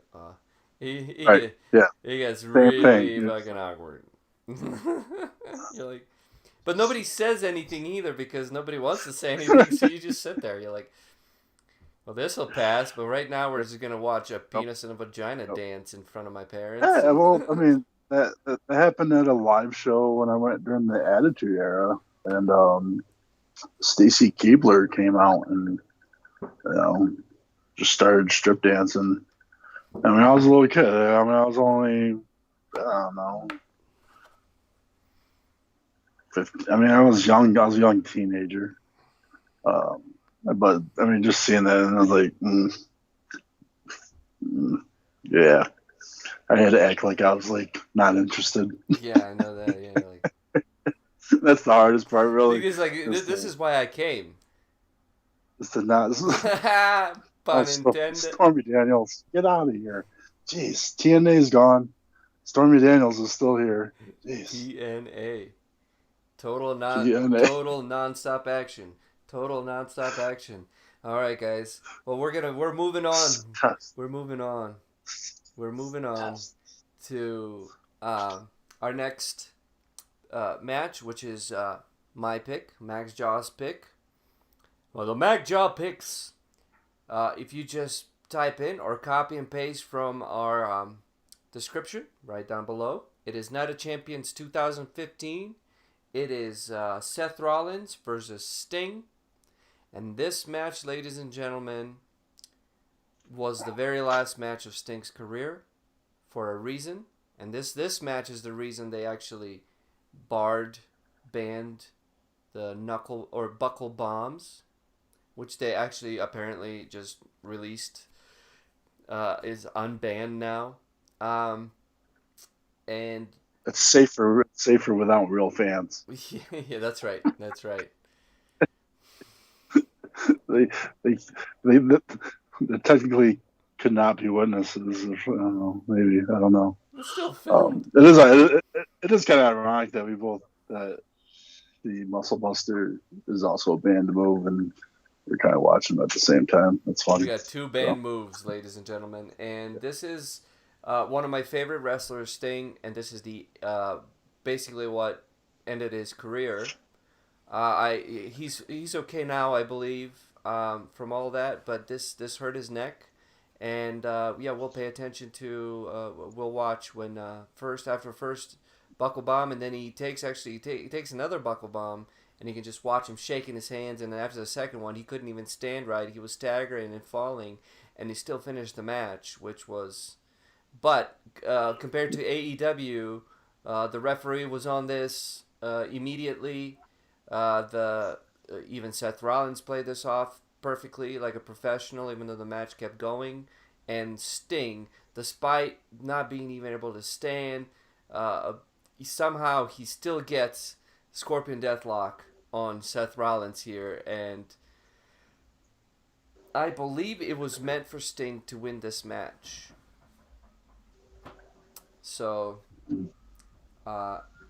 Right. Yeah. it gets Same really thing. fucking awkward. You're like, but nobody says anything either because nobody wants to say anything, so you just sit there. You're like, well, this will pass, but right now we're just gonna watch a penis and a vagina dance in front of my parents. Yeah, well, I mean that happened at a live show when I went during the Attitude Era, and Stacy Keibler came out and just started strip dancing. I mean, I was a little kid. I mean, I was only I don't know. 15. I mean, I was young. I was a young teenager. But I mean, just seeing that, and I was like, yeah. I had to act like I was like not interested. Yeah, I know that. Yeah, like that's the hardest part, really. because like this is why I came. This is not. This is Pun intended. Stormy Daniels, get out of here! Jeez, TNA is gone. Stormy Daniels is still here. Jeez. TNA. TNA. Total nonstop action. Total nonstop action. All right, guys. Well, we're moving on. We're moving on. We're moving on to our next match, which is my pick, Max Jaw's pick. Well, the Mac Jaw picks. If you just type in or copy and paste from our description right down below, it is Night of Champions 2015. It is Seth Rollins versus Sting. And this match, ladies and gentlemen, was the very last match of Sting's career for a reason. And this match is the reason they actually banned the knuckle or buckle bombs, which they actually apparently just released, is unbanned now. And it's safer without real fans. Yeah, that's right. That's right. they technically could not be witnesses. I don't know. Maybe I don't know. It's still filmed. It is kind of ironic that the Muscle Buster is also a banned move, and you're kind of watching them at the same time. That's funny. We got two banned moves, ladies and gentlemen, and this is one of my favorite wrestlers, Sting, and this is the basically what ended his career. He's okay now, I believe, from all that, but this hurt his neck, and we'll pay attention to we'll watch when after first buckle bomb, and then he takes another buckle bomb, and you can just watch him shaking his hands, and then after the second one he couldn't even stand right, he was staggering and falling, and he still finished the match, but compared to AEW, the referee was on this immediately. Even Seth Rollins played this off perfectly like a professional, even though the match kept going. And Sting, despite not being even able to stand, he still gets Scorpion Deathlock on Seth Rollins here, and I believe it was meant for Sting to win this match. So,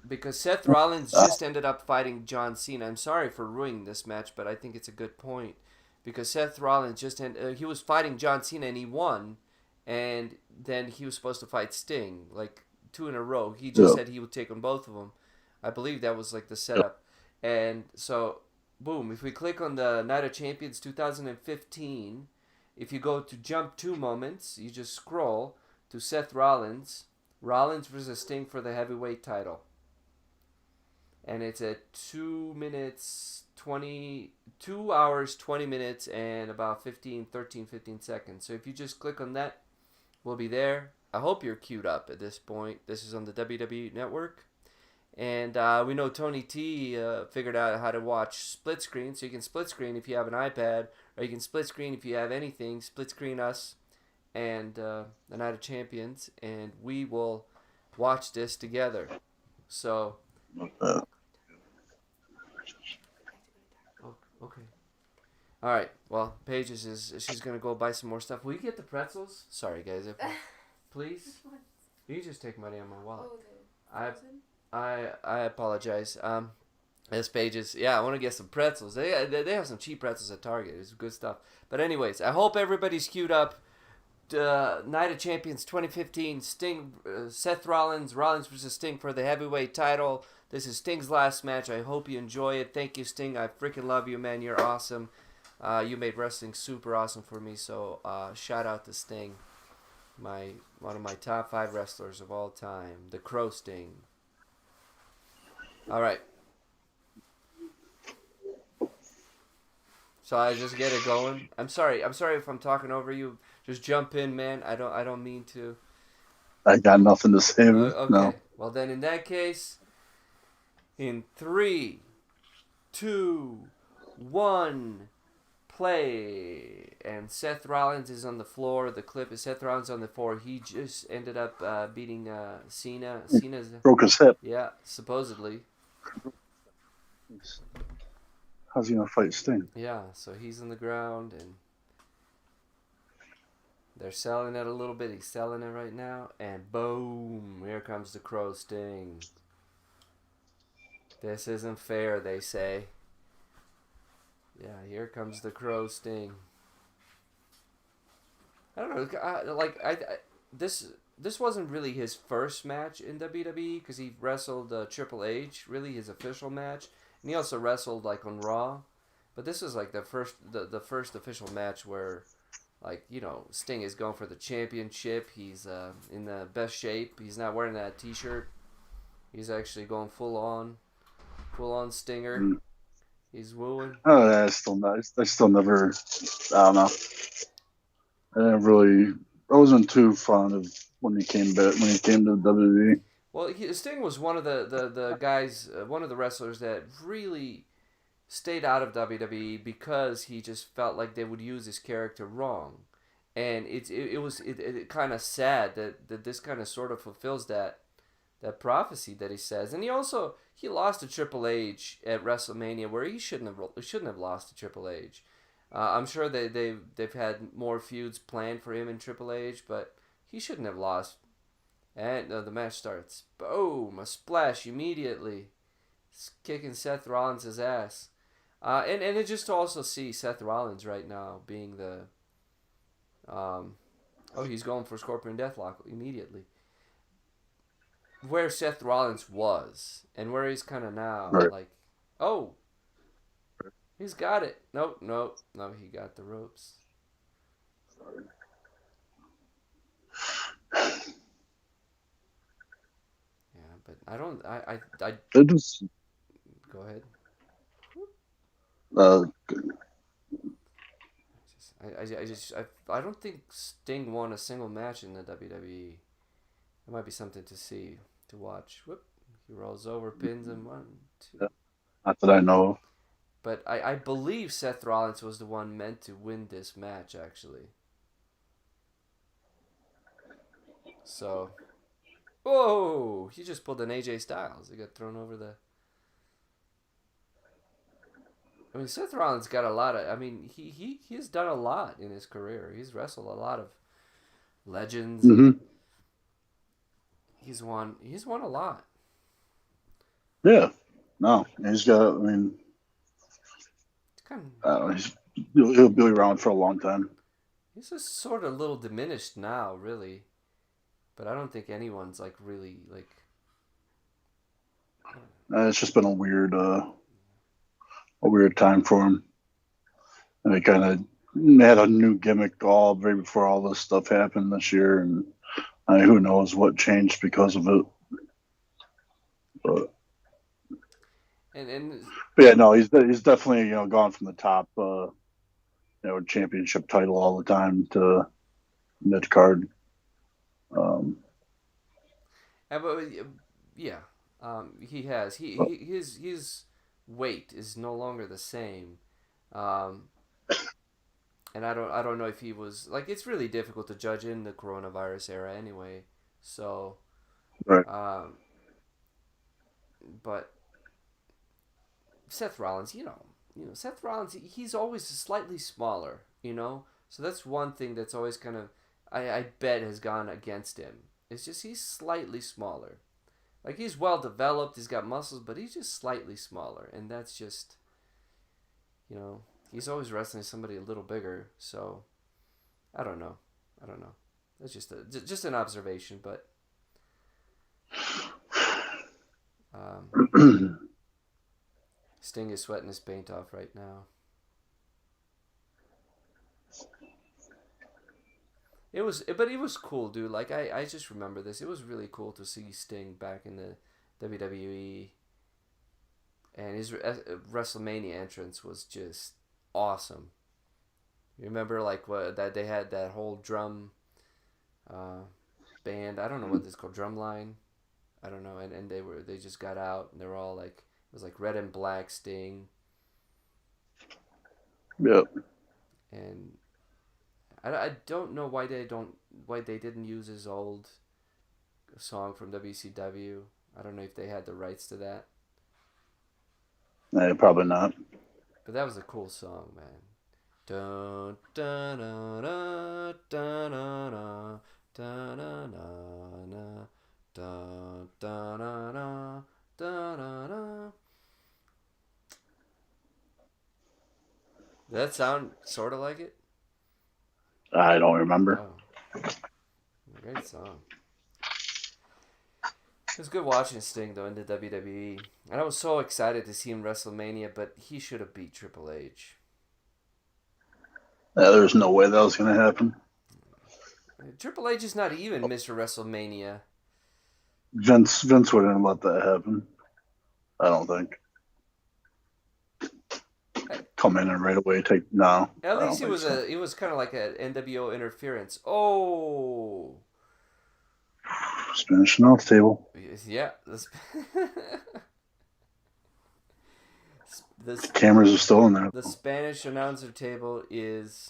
because Seth Rollins just ended up fighting John Cena. I'm sorry for ruining this match, but I think it's a good point. Because Seth Rollins he was fighting John Cena and he won, and then he was supposed to fight Sting, like 2 in a row. He just said he would take on both of them. I believe that was like the setup. And so, boom, if we click on the Night of Champions 2015, if you go to Jump 2 moments, you just scroll to Seth Rollins versus Sting for the heavyweight title. And it's at 2 hours, 20 minutes, and about 15 seconds. So if you just click on that, we'll be there. I hope you're queued up at this point. This is on the WWE Network. And we know Tony T figured out how to watch split screen. So you can split screen if you have an iPad, or you can split screen if you have anything. Split screen us and the Night of Champions, and we will watch this together. So, okay. All right. Well, Paige she's gonna go buy some more stuff. Will you get the pretzels? Sorry, guys. Please. You just take money on my wallet. I apologize. This Paige I want to get some pretzels. They have some cheap pretzels at Target. It's good stuff. But anyways, I hope everybody's queued up. Night of Champions 2015, Sting, Seth Rollins versus Sting for the heavyweight title. This is Sting's last match. I hope you enjoy it. Thank you, Sting. I freaking love you, man. You're awesome. You made wrestling super awesome for me. So shout out to Sting, one of my top 5 wrestlers of all time, the Crow Sting. All right. So I just get it going. I'm sorry if I'm talking over you. Just jump in, man. I don't mean to. I got nothing to say. Okay. No. Well, then in that case, in 3, 2, 1, play. And Seth Rollins is on the floor. The clip is Seth Rollins on the floor. He just ended up beating Cena. Cena's broke his hip. Yeah, supposedly. How's he gonna fight Sting? Yeah, so he's on the ground and they're selling it a little bit. He's selling it right now, and boom! Here comes the Crow Sting. This isn't fair, they say. Yeah, here comes the Crow Sting. I don't know. This wasn't really his first match in WWE because he wrestled Triple H, really his official match, and he also wrestled like on Raw. But this was like the first official match where, like, you know, Sting is going for the championship. He's in the best shape. He's not wearing that T-shirt. He's actually going full on Stinger. Mm. He's wooing. Oh, yeah, I still never. I don't know. I wasn't too fond of when he came to WWE. Well, Sting was one of the guys, one of the wrestlers that really stayed out of WWE because he just felt like they would use his character wrong, and it was kind of sad that this kind of sort of fulfills that prophecy that he says. And he lost to Triple H at WrestleMania where he shouldn't have lost to Triple H. I'm sure they've had more feuds planned for him and Triple H, but he shouldn't have lost. And the match starts. Boom! A splash immediately. It's kicking Seth Rollins' ass. And it just to also see Seth Rollins right now being the he's going for Scorpion Deathlock immediately. Where Seth Rollins was and where he's kind of now, Right. like, oh, he's got it. No, he got the ropes. Yeah, but I don't. It just Go ahead. uh, I don't think Sting won a single match in the WWE. It might be something to see, to watch. Whoop. He rolls over, pins him. 1, 2. not that I know of. But I believe Seth Rollins was the one meant to win this match, actually. So, whoa! He just pulled an AJ Styles. He got thrown over the... I mean, Seth Rollins got a lot of... I mean, he has done a lot in his career. He's wrestled a lot of legends. Mm-hmm. He's won a lot. Yeah. No, he's got. I mean, It's kind of, I don't know, he'll be around for a long time. he's just sort of a little diminished now, really. But I don't think anyone's like really like. It's just been a weird time for him, and they kind of had a new gimmick all right before all this stuff happened this year, and who knows what changed because of it. But yeah, no, he's definitely gone from the top championship title all the time to mid card. Yeah, he has. His weight is no longer the same, and I don't know if he was like. It's really difficult to judge in the coronavirus era anyway. So, right. But Seth Rollins, Seth Rollins, he's always slightly smaller, So that's one thing that's always kind of, I bet has gone against him. It's just he's slightly smaller. Like, he's well developed, he's got muscles, but he's just slightly smaller. And that's just, he's always wrestling somebody a little bigger. So, I don't know. That's just an observation, but... Sting is sweating his paint off right now. It was cool, dude. Like, I just remember this. It was really cool to see Sting back in the WWE, and his WrestleMania entrance was just awesome. You remember that they had that whole drum band? I don't know what it's called, drumline. I don't know, and they just got out and they were all like, it was like red and black Sting. Yep. And I don't know why they didn't use his old song from WCW. I don't know if they had the rights to that. Probably not. But that was a cool song, man. Dun dun dun dun dun dun dun dun dun dun dun dun dun. Did that sound sort of like it? I don't remember. Oh. Great song. It was good watching Sting, though, in the WWE. And I was so excited to see him WrestleMania, but he should have beat Triple H. Yeah, there's no way that was going to happen. Triple H is not even Mr. WrestleMania. Vince wouldn't let that happen. I don't think. Come in and right away take no. At least it was kind of like an NWO interference. Oh, Spanish announce table. Yeah. The cameras are still in there. The Spanish announcer table is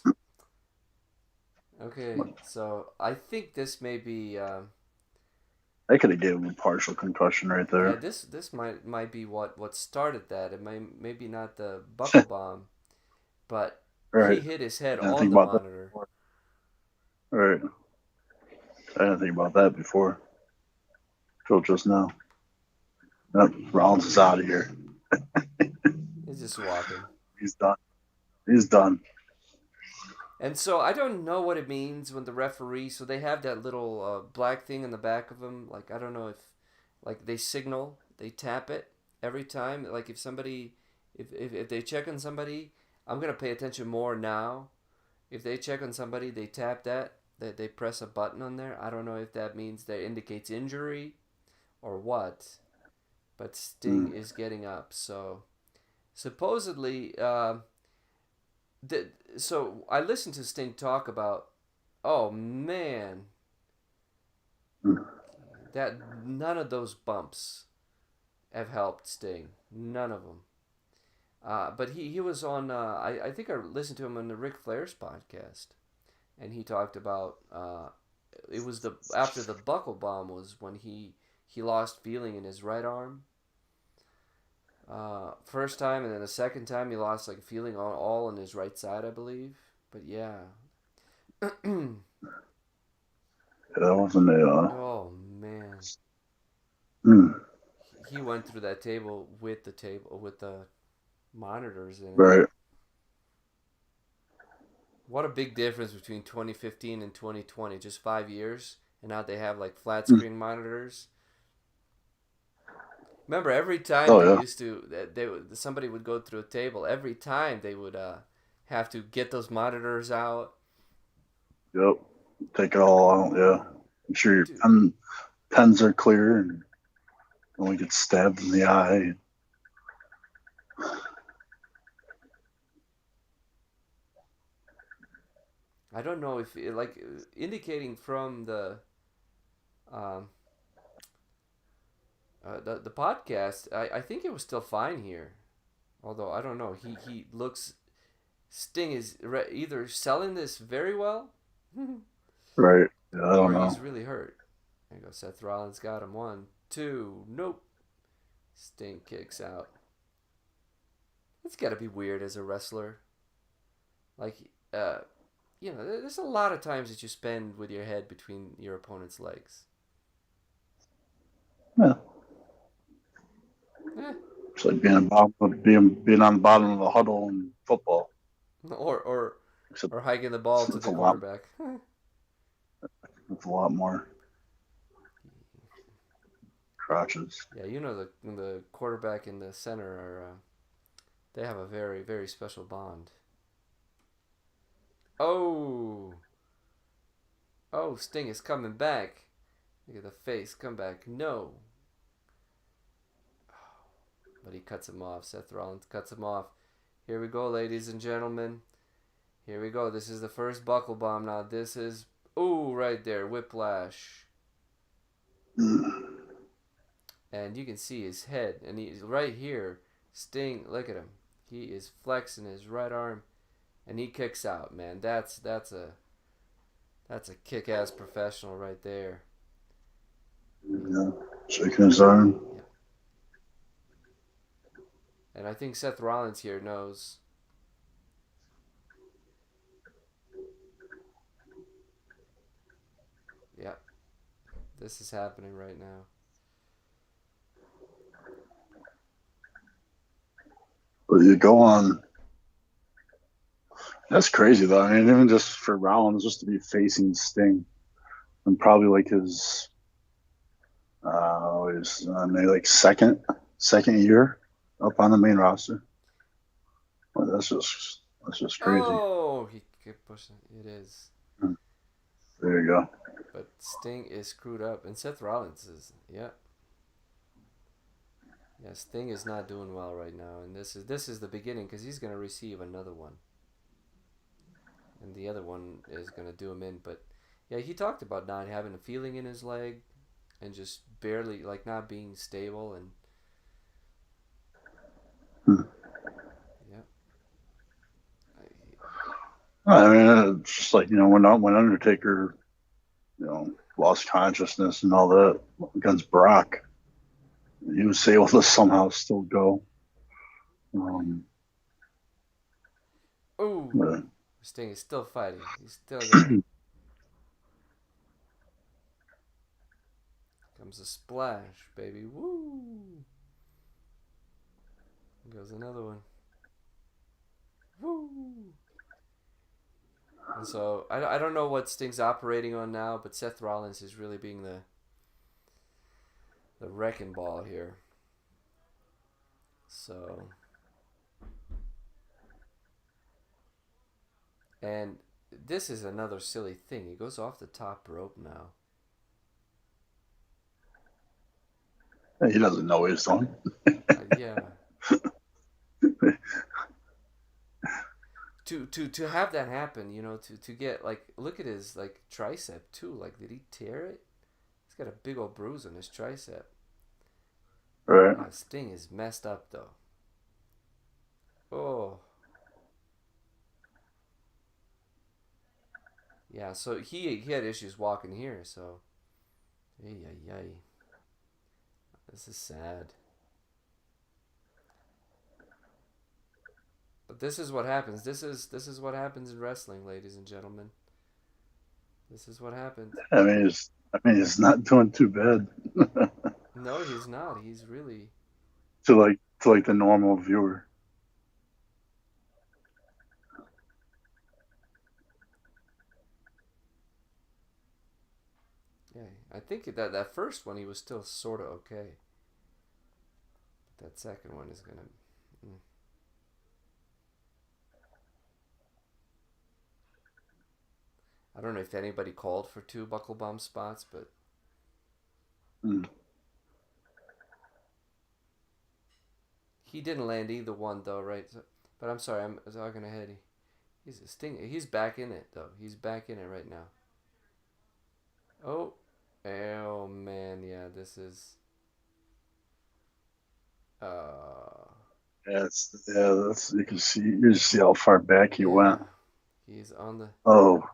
okay. So I think this may be. They could have given him a partial concussion right there. Yeah, this might be what started that. It maybe not the buckle bomb, but right. He hit his head on the monitor. Right. I didn't think about that before. Till just now. Nope, Rollins is out of here. He's just walking. He's done. He's done. And so I don't know what it means when the referee. So they have that little black thing in the back of them. Like I don't know if, like they signal, they tap it every time. Like if somebody, if they check on somebody, I'm gonna pay attention more now. If they check on somebody, they tap that. They press a button on there. I don't know if that means that indicates injury, or what. But Sting is getting up. So supposedly. So I listened to Sting talk about, oh man, that none of those bumps have helped Sting, none of them. But he was on. I think I listened to him on the Ric Flair's podcast, and he talked about it was the after the buckle bomb was when he lost feeling in his right arm. First time, and then the second time he lost like feeling all on his right side, I believe. But yeah. That wasn't it. Oh man. Mm, He went through that table with the monitors in it. right. What a big difference between 2015 and 2020, just 5 years, and now they have like flat screen monitors. Remember, every time Oh they yeah. used to, somebody would go through a table. Every time they would have to get those monitors out. Yep. Take it all out. Yeah. I'm sure your Dude, pens are clear and only get stabbed in the eye. I don't know if like indicating from um, the podcast. I think it was still fine here, although I don't know. He looks Sting is either selling this very well, Right. Yeah, I don't or know. he's really hurt. There you go. Seth Rollins got him. 1, 2. Nope. Sting kicks out. It's got to be weird as a wrestler. Like, there's a lot of times that you spend with your head between your opponent's legs. Yeah. Eh. It's like being on the bottom of the huddle in football. Or Except hiking the ball to it's the a lot. quarterback. It's a lot more crotches. Yeah, the quarterback and the center are they have a very very special bond. Oh, Sting is coming back. Look at the face, come back. No, but he cuts him off. Seth Rollins cuts him off. Here we go, ladies and gentlemen. Here we go. This is the first buckle bomb. Now this is right there, whiplash. And you can see his head, and he's right here. Sting, look at him. He is flexing his right arm, and he kicks out. Man, that's a kick-ass professional right there. Yeah. Shaking his arm. Yeah. And I think Seth Rollins here knows. Yeah, this is happening right now. But you go on. That's crazy though. I mean, even just for Rollins, just to be facing Sting, and probably like maybe like second year up on the main roster. Well, that's just crazy. Oh, he kept pushing. It is. There you go. But Sting is screwed up, and Seth Rollins is Yeah, Sting is not doing well right now, and this is the beginning because he's gonna receive another one, and the other one is gonna do him in. But yeah, he talked about not having a feeling in his leg, and just barely like not being stable, and yeah. I mean, it's just like when Undertaker, lost consciousness and all that against Brock, he was able to somehow still go. But, Sting is still fighting. He's still going. Comes a splash, baby. Woo! Goes another one. Woo! And so I don't know what Sting's operating on now, but Seth Rollins is really being the wrecking ball here. So, and this is another silly thing. He goes off the top rope now. He doesn't know what he's doing. Yeah. To have that happen, you know, to get, like, look at his, like, tricep too. Like, did he tear it? He's got a big old bruise on his tricep. Right. Sting is messed up though. Oh. Yeah, so he had issues walking here, so yay. This is sad. But this is what happens. This is what happens in wrestling, ladies and gentlemen. This is what happens. I mean, he's not doing too bad. No, he's not. He's really to the normal viewer. yeah. I think that first one he was still sort of okay. But that second one is gonna. I don't know if anybody called for 2 buckle bomb spots, but he didn't land either one though, right? So, but I'm sorry, I'm talking ahead. He's a Sting. He's back in it though. He's back in it right now. Oh man, yeah, this is. That's you can see how far back he went. He's on the. Oh.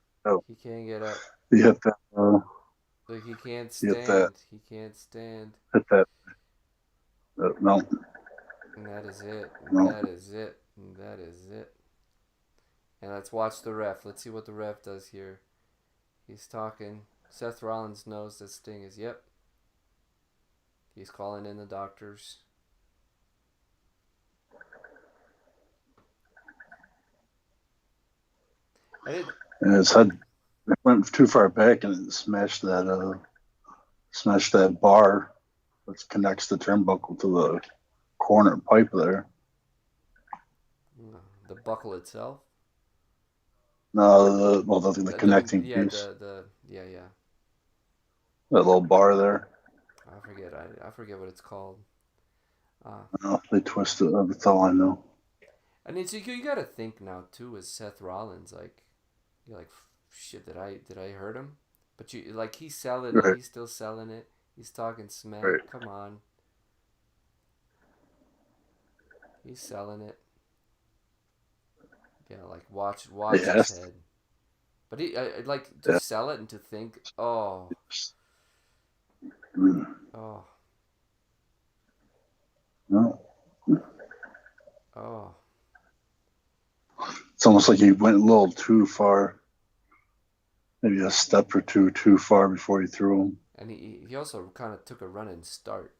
He can't get up. He hit that. Look, he can't stand. He can't stand. Hit that. No. And that is it. No. That is it. That is it. And let's watch the ref. Let's see what the ref does here. He's talking. Seth Rollins knows that Sting is. Yep. He's calling in the doctors. And his head went too far back and it smashed that bar that connects the turnbuckle to the corner pipe there. The buckle itself? No, the connecting piece. Yeah. That little bar there. I forget what it's called. No, they twisted it. That's all I know. I mean, so you got to think now too, as Seth Rollins, like, you're like, shit, did I hurt him? But you like, he's selling it. He's still selling it. He's talking smack. Right. Come on. He's selling it. Yeah, like watch his head. But I'd like to sell it and to think, oh. No. Oh. It's almost like he went a little too far. Maybe a step or two too far before he threw him. And he also kind of took a running start.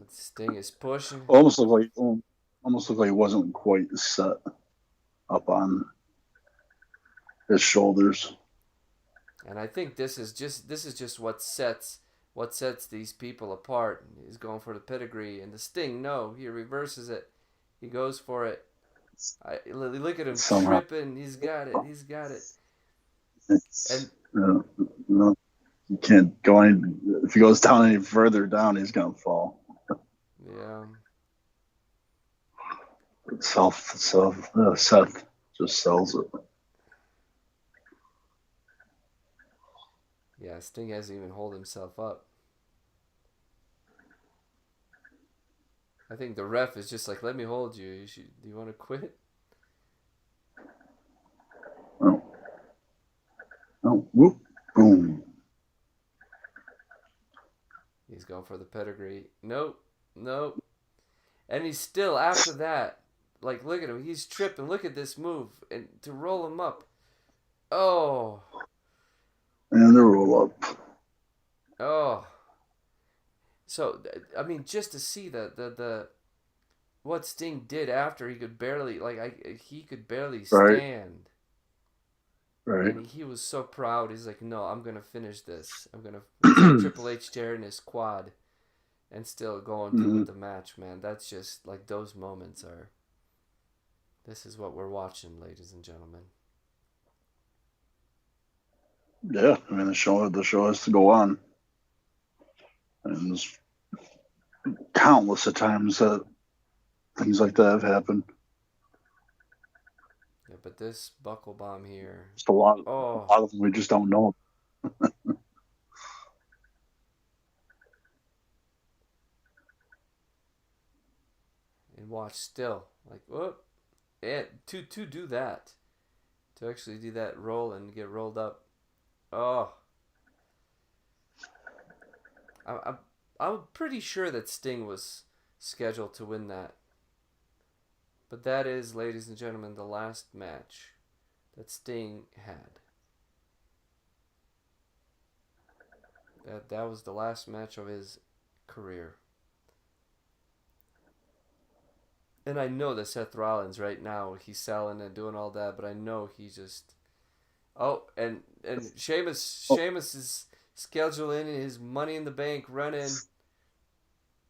Sting is pushing. Almost looked like he wasn't quite set up on his shoulders. And I think this is just what sets these people apart. He's going for the pedigree, and the Sting, no, he reverses it. He goes for it. Look at him tripping. He's got it. And no, you can't go any. If he goes down any further down, he's gonna fall. Yeah. Seth just sells it. Yeah, Sting hasn't even hold himself up. I think the ref is just like, let me hold you. Do you want to quit? Oh, whoop, boom. He's going for the pedigree. Nope. And he's still, after that, like, look at him. He's tripping. Look at this move. And to roll him up. Oh. And the roll up. Oh. So, I mean, just to see the what Sting did after he could barely he could barely Right. stand. Right. And he was so proud. He's like, no, I'm going to finish this. It's like Triple H tearing his quad and still going through with the match, man. That's just, like, those moments are... This is what we're watching, ladies and gentlemen. Yeah, I mean, the show has to go on. And there's countless of times that things like that have happened. Yeah, but this buckle bomb here... Just a lot Oh. of them we just don't know. And watch still. Like, whoop. Yeah, to do that. To actually do that roll and get rolled up. Oh. I'm pretty sure that Sting was scheduled to win that. But that is, ladies and gentlemen, the last match that Sting had. That was the last match of his career. And I know that Seth Rollins right now, he's selling and doing all that, but I know he just... Oh, and Sheamus is scheduling his Money in the Bank run-in.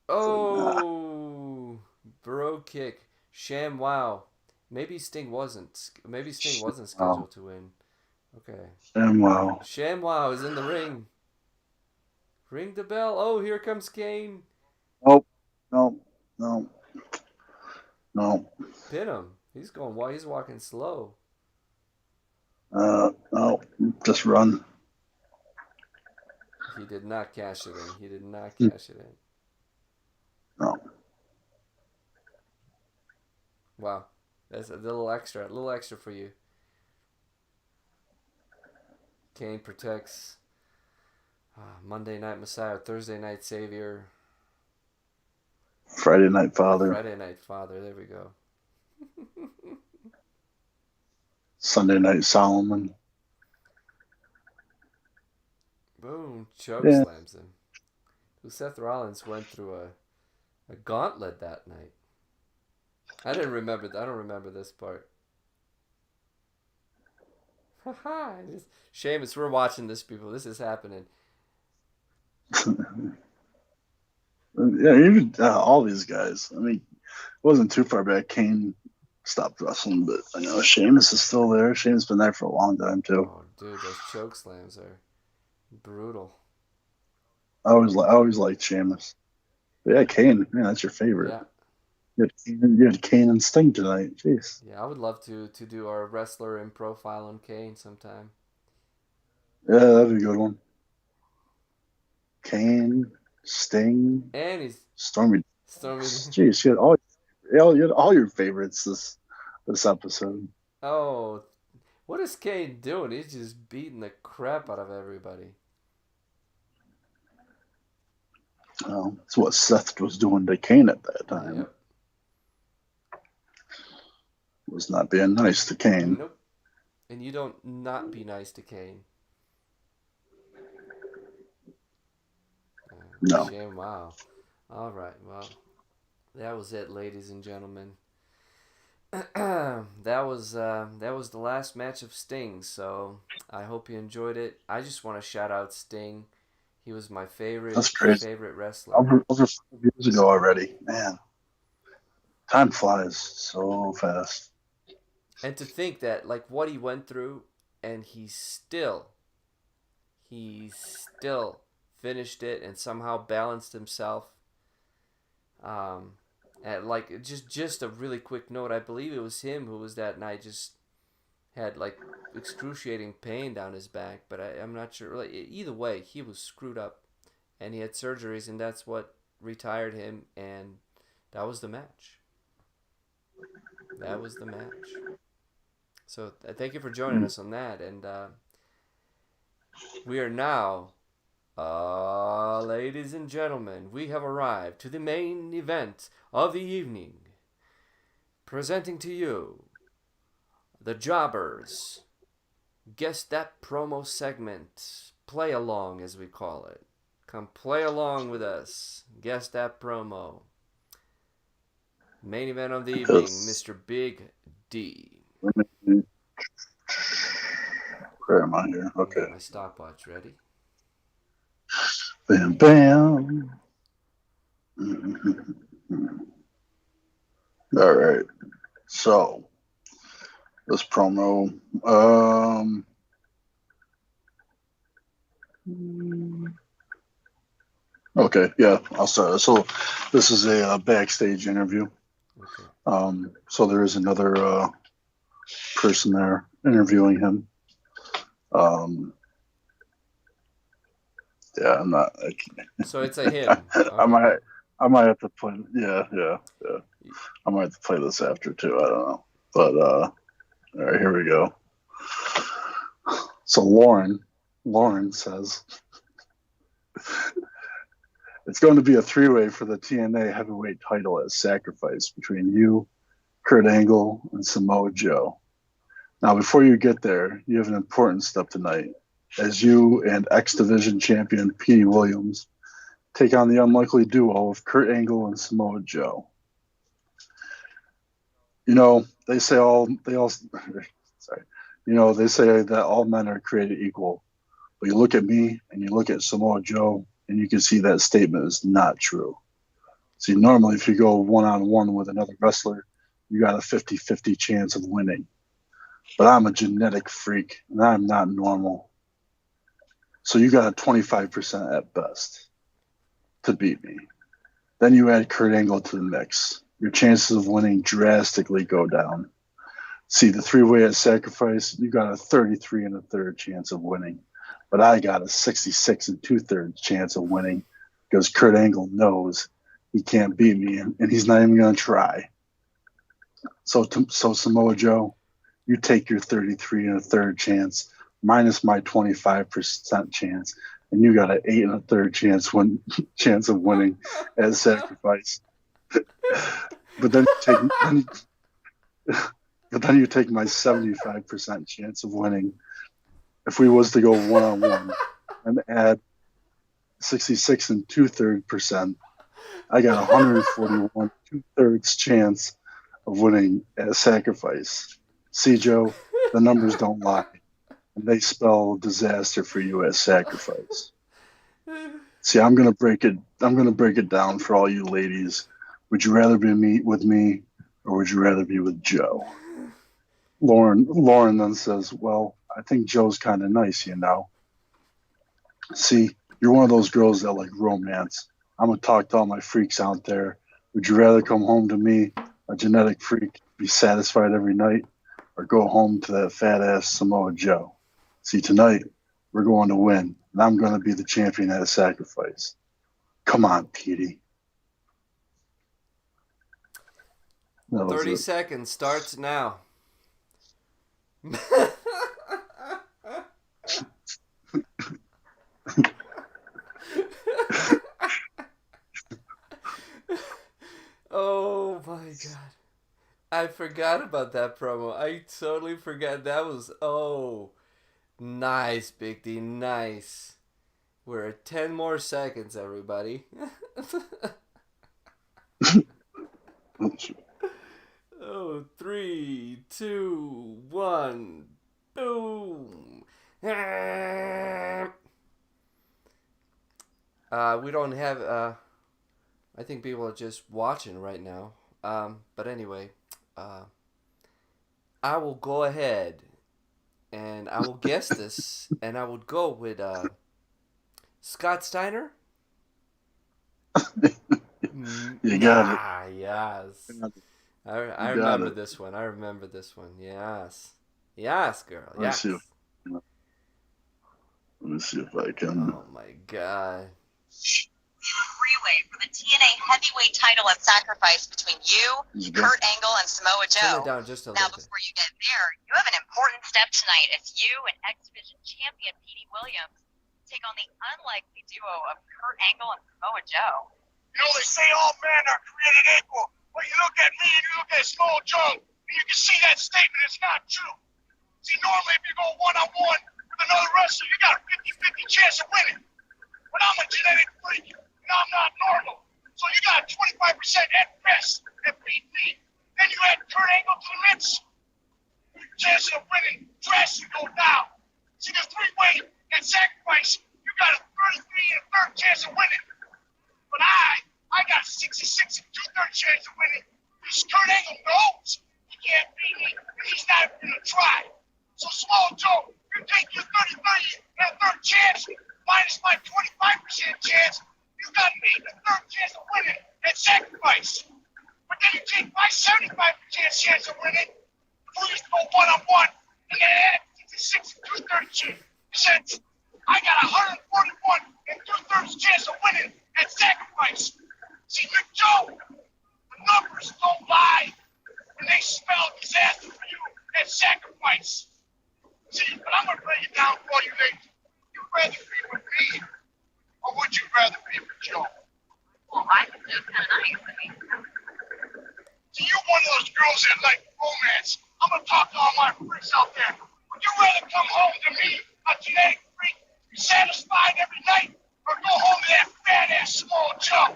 Oh, bro kick. Sham wow. Maybe Sting wasn't scheduled to win. Okay. Sham wow is in the ring. Ring the bell. Oh, here comes Kane. No. Pin him. He's going. He's walking slow. No. Just run. He did not cash it in. No. Wow. That's a little extra for you. Kane protects Monday Night Messiah, Thursday Night Savior. Friday Night Father. There we go. Sunday Night Solomon. Boom. Slams him. So Seth Rollins went through a gauntlet that night. I don't remember this part. Haha. Sheamus, we're watching this, people. This is happening. Yeah, even all these guys. I mean, it wasn't too far back. Kane stopped wrestling, but I know Sheamus is still there. Sheamus been there for a long time too. Oh, dude, those choke slams are brutal. I always liked Sheamus. But yeah, Kane. Man, that's your favorite. Yeah. You had Kane and Sting tonight. Jeez. Yeah, I would love to do our wrestler in profile on Kane sometime. Yeah, that'd be a good one. Kane, Sting, and he's Stormy. Jeez, you had all your favorites this episode. Oh, what is Kane doing? He's just beating the crap out of everybody. Well, that's what Seth was doing to Kane at that time. Yep. Was not being nice to Kane. Nope. And you don't not be nice to Kane. No. Shame, wow. All right, well, that was it, ladies and gentlemen. that was the last match of Sting, so I hope you enjoyed it. I just want to shout out Sting. He was my favorite wrestler. Over 5 years ago already, man. Time flies so fast. And to think that, like, what he went through, and he still finished it and somehow balanced himself. And like just a really quick note, I believe it was him who was that night just had like excruciating pain down his back, but I'm not sure. Like, either way, he was screwed up, and he had surgeries, and that's what retired him, and that was the match. So thank you for joining us on that, and we are now, ladies and gentlemen, we have arrived to the main event of the evening. Presenting to you, the Jawbers. Guess that promo segment. Play along, as we call it. Come play along with us. Guess that promo. Main event of the evening, Yes. Mr. Big D. Where am I here? Okay. Get my stopwatch ready. Bam, bam. All right. So, this promo. Okay, yeah, I'll start. So, this is a backstage interview. Okay. So there is another person there interviewing him. Yeah, I'm not. So it's a him. I might have to play. Yeah. I might have to play this after too. I don't know. But all right, here we go. So Lauren says it's going to be a three-way for the TNA heavyweight title at Sacrifice between you, Kurt Angle, and Samoa Joe. Now, before you get there, you have an important step tonight, as you and X Division champion Petey Williams take on the unlikely duo of Kurt Angle and Samoa Joe. They say that all men are created equal, but you look at me and you look at Samoa Joe, and you can see that statement is not true. See, normally if you go one-on-one with another wrestler, you got a 50-50 chance of winning. But I'm a genetic freak, and I'm not normal. So you got a 25% at best to beat me. Then you add Kurt Angle to the mix. Your chances of winning drastically go down. See, the three-way at Sacrifice, you got a 33 1/3 chance of winning. But I got a 66 2/3 chance of winning because Kurt Angle knows he can't beat me, and he's not even going to try. So Samoa Joe, you take your 33 1/3 chance minus my 25% chance, and you got an 8 1/3 chance of winning at Sacrifice. But then you take my 75% chance of winning. If we was to go one-on-one and add 66 2/3%, I got 141 2/3 chance of winning at Sacrifice. See, Joe, the numbers don't lie, and they spell disaster for you at Sacrifice. See, I'm gonna break it down for all you ladies. Would you rather be with me, or would you rather be with Joe? Lauren then says, well, I think Joe's kind of nice, See, you're one of those girls that like romance. I'm going to talk to all my freaks out there. Would you rather come home to me, a genetic freak, be satisfied every night, or go home to that fat-ass Samoa Joe? See, tonight, we're going to win, and I'm going to be the champion at a Sacrifice. Come on, Petey. 30 seconds starts now. Oh my god. I forgot about that promo. I totally forgot. That was, nice, Big D, nice. We're at 10 more seconds, everybody. Oh, 3, 2, 1, boom. We don't have, I think people are just watching right now. But anyway, I will go ahead and I will guess this, and I would go with Scott Steiner. You got it. Yes. I remember this one. Yes. Yes, girl. Yes. Let me see if I can. Oh my god. Three-way for the TNA heavyweight title at Sacrifice between you, Kurt Angle, and Samoa Joe. Turn it down just a Now, little bit. before you get there, you have an important step tonight as you and X Division champion Petey Williams take on the unlikely duo of Kurt Angle and Samoa Joe. They say all men are created equal. Well, you look at me and you look at Small Joe, and you can see that statement is not true. See, normally if you go one-on-one with another wrestler, you got a 50-50 chance of winning. But I'm a genetic freak, and I'm not normal. So you got 25% at best at beat me. Then you add Kurt Angle to the mix. Your chance of winning drastically go down. See, the three-way and sacrifice, you got a 33 and a third chance of winning. But I got a 66 and two-thirds chance of winning. Because Kurt Angle knows he can't beat me, and he's not even going to try. So, Small Joe, you take your 30 and a third chance minus my 25% chance. You got me the third chance of winning at sacrifice. But then you take my 75% chance of winning before you go one-on-one, and then add 66 and two-thirds chance. I got 141 and two-thirds chance of winning at sacrifice. See, Big Joe, the numbers don't lie, and they spell disaster for you at sacrifice. See, but I'm going to break it down for you, ladies. You'd rather be with me, or would you rather be with Joe? Well, I think that's kind of nice. I mean, See, you're one of those girls that like romance. I'm going to talk to all my freaks out there. Would you rather come home to me, a genetic freak, be satisfied every night, or go home to that fat-ass Small Joe?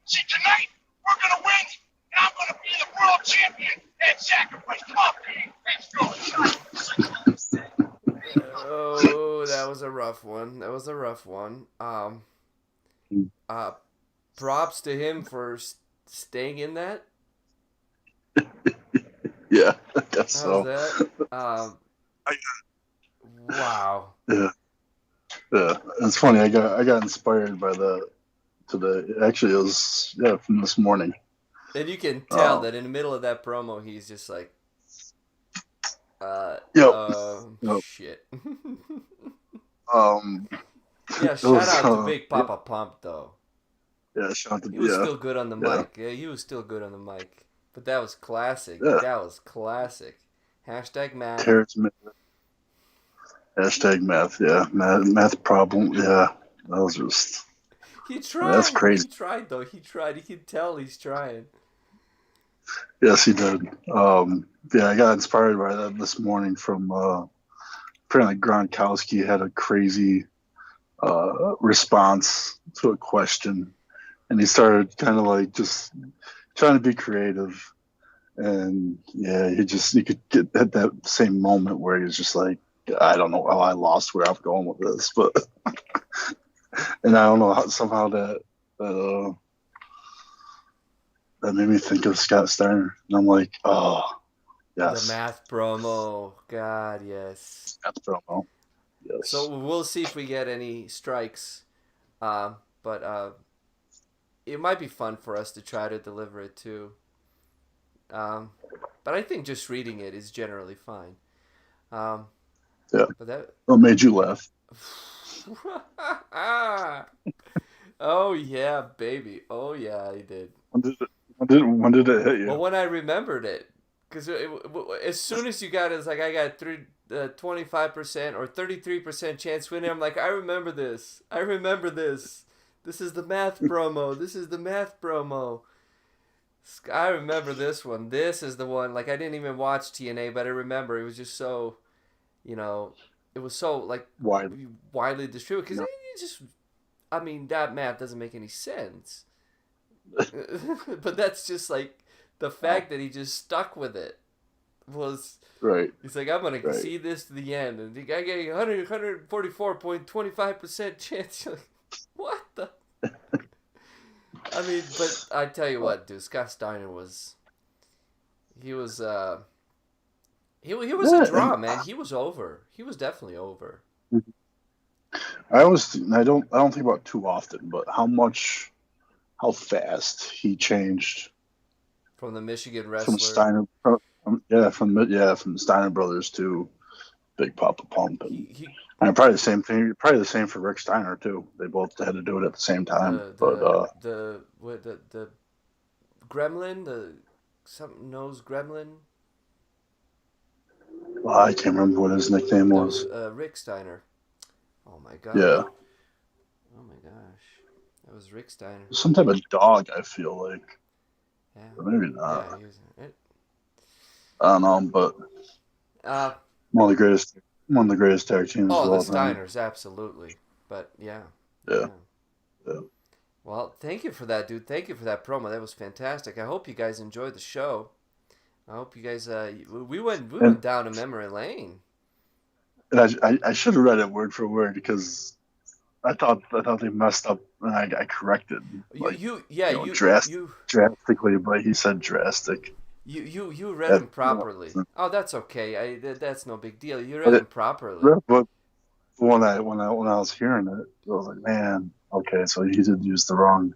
See, tonight, we're going to win, and I'm going to be the world champion at sacrifice. Come on, Pete. Let's go. Oh, that was a rough one. Props to him for staying in that. Yeah, I guess How's so. that? Wow. Yeah. It's funny. I got inspired by that today. Actually, it was from this morning. And you can tell that in the middle of that promo, he's just like, Yep. shit. Yeah, shout out to Big Papa Pump, though. Yeah, shout out to He was still good on the mic. Yeah, he was still good on the mic. But that was classic. Yeah. That was classic. Hashtag math. Hashtag math, yeah. Math problem, yeah. That was just... He tried. That's crazy. He tried, though. He tried. You can tell he's trying. Yes, he did. I got inspired by that this morning from... apparently Gronkowski had a crazy response to a question. And he started kind of like just trying to be creative. And, yeah, you could get at that same moment where he was just like, I don't know how I lost where I'm going with this, but and I don't know how somehow that made me think of Scott Steiner, and I'm like, oh, yes, The math promo, God, yes. math promo, yes. So we'll see if we get any strikes, but it might be fun for us to try to deliver it too. But I think just reading it is generally fine. Yeah. But that. What made you laugh? Oh yeah, baby. Oh yeah, I did. When did it hit you? Well, when I remembered it, because as soon as you got it, it's like I got 25% or 33% chance winning. I'm like, I remember this. This is the math promo. I remember this one. This is the one. Like, I didn't even watch TNA, but I remember it was just so, it was so, like, widely distributed. Because that math doesn't make any sense. But that's just, like, the fact that he just stuck with it was... Right. He's like, I'm going to see this to the end. And the guy gave 144.25% chance. You're like, what the... but I tell you what, dude, Scott Steiner was a draw, man. He was over. He was definitely over. I don't think about it too often, but how fast he changed from the Michigan wrestler. From Steiner, from the Steiner brothers to Big Papa Pump, and probably the same thing. Probably the same for Rick Steiner too. They both had to do it at the same time. The Gremlin, the something nose Gremlin. Well, I can't remember what his nickname was. Rick Steiner. Oh my god. Yeah. Oh my gosh, that was Rick Steiner. Some type of dog, I feel like. Yeah. Or maybe not. Yeah, I don't know, but one of the greatest tag teams. Oh, the Steiners, absolutely. But yeah. Well, thank you for that, dude. Thank you for that promo. That was fantastic. I hope you guys enjoyed the show. I hope you guys. We went down a memory lane. And I should have read it word for word because I thought they messed up and I corrected drastically, but he said drastic. You read him properly. Oh, that's okay. That's no big deal. You read him properly. But when I was hearing it, I was like, man, okay, so he did use the wrong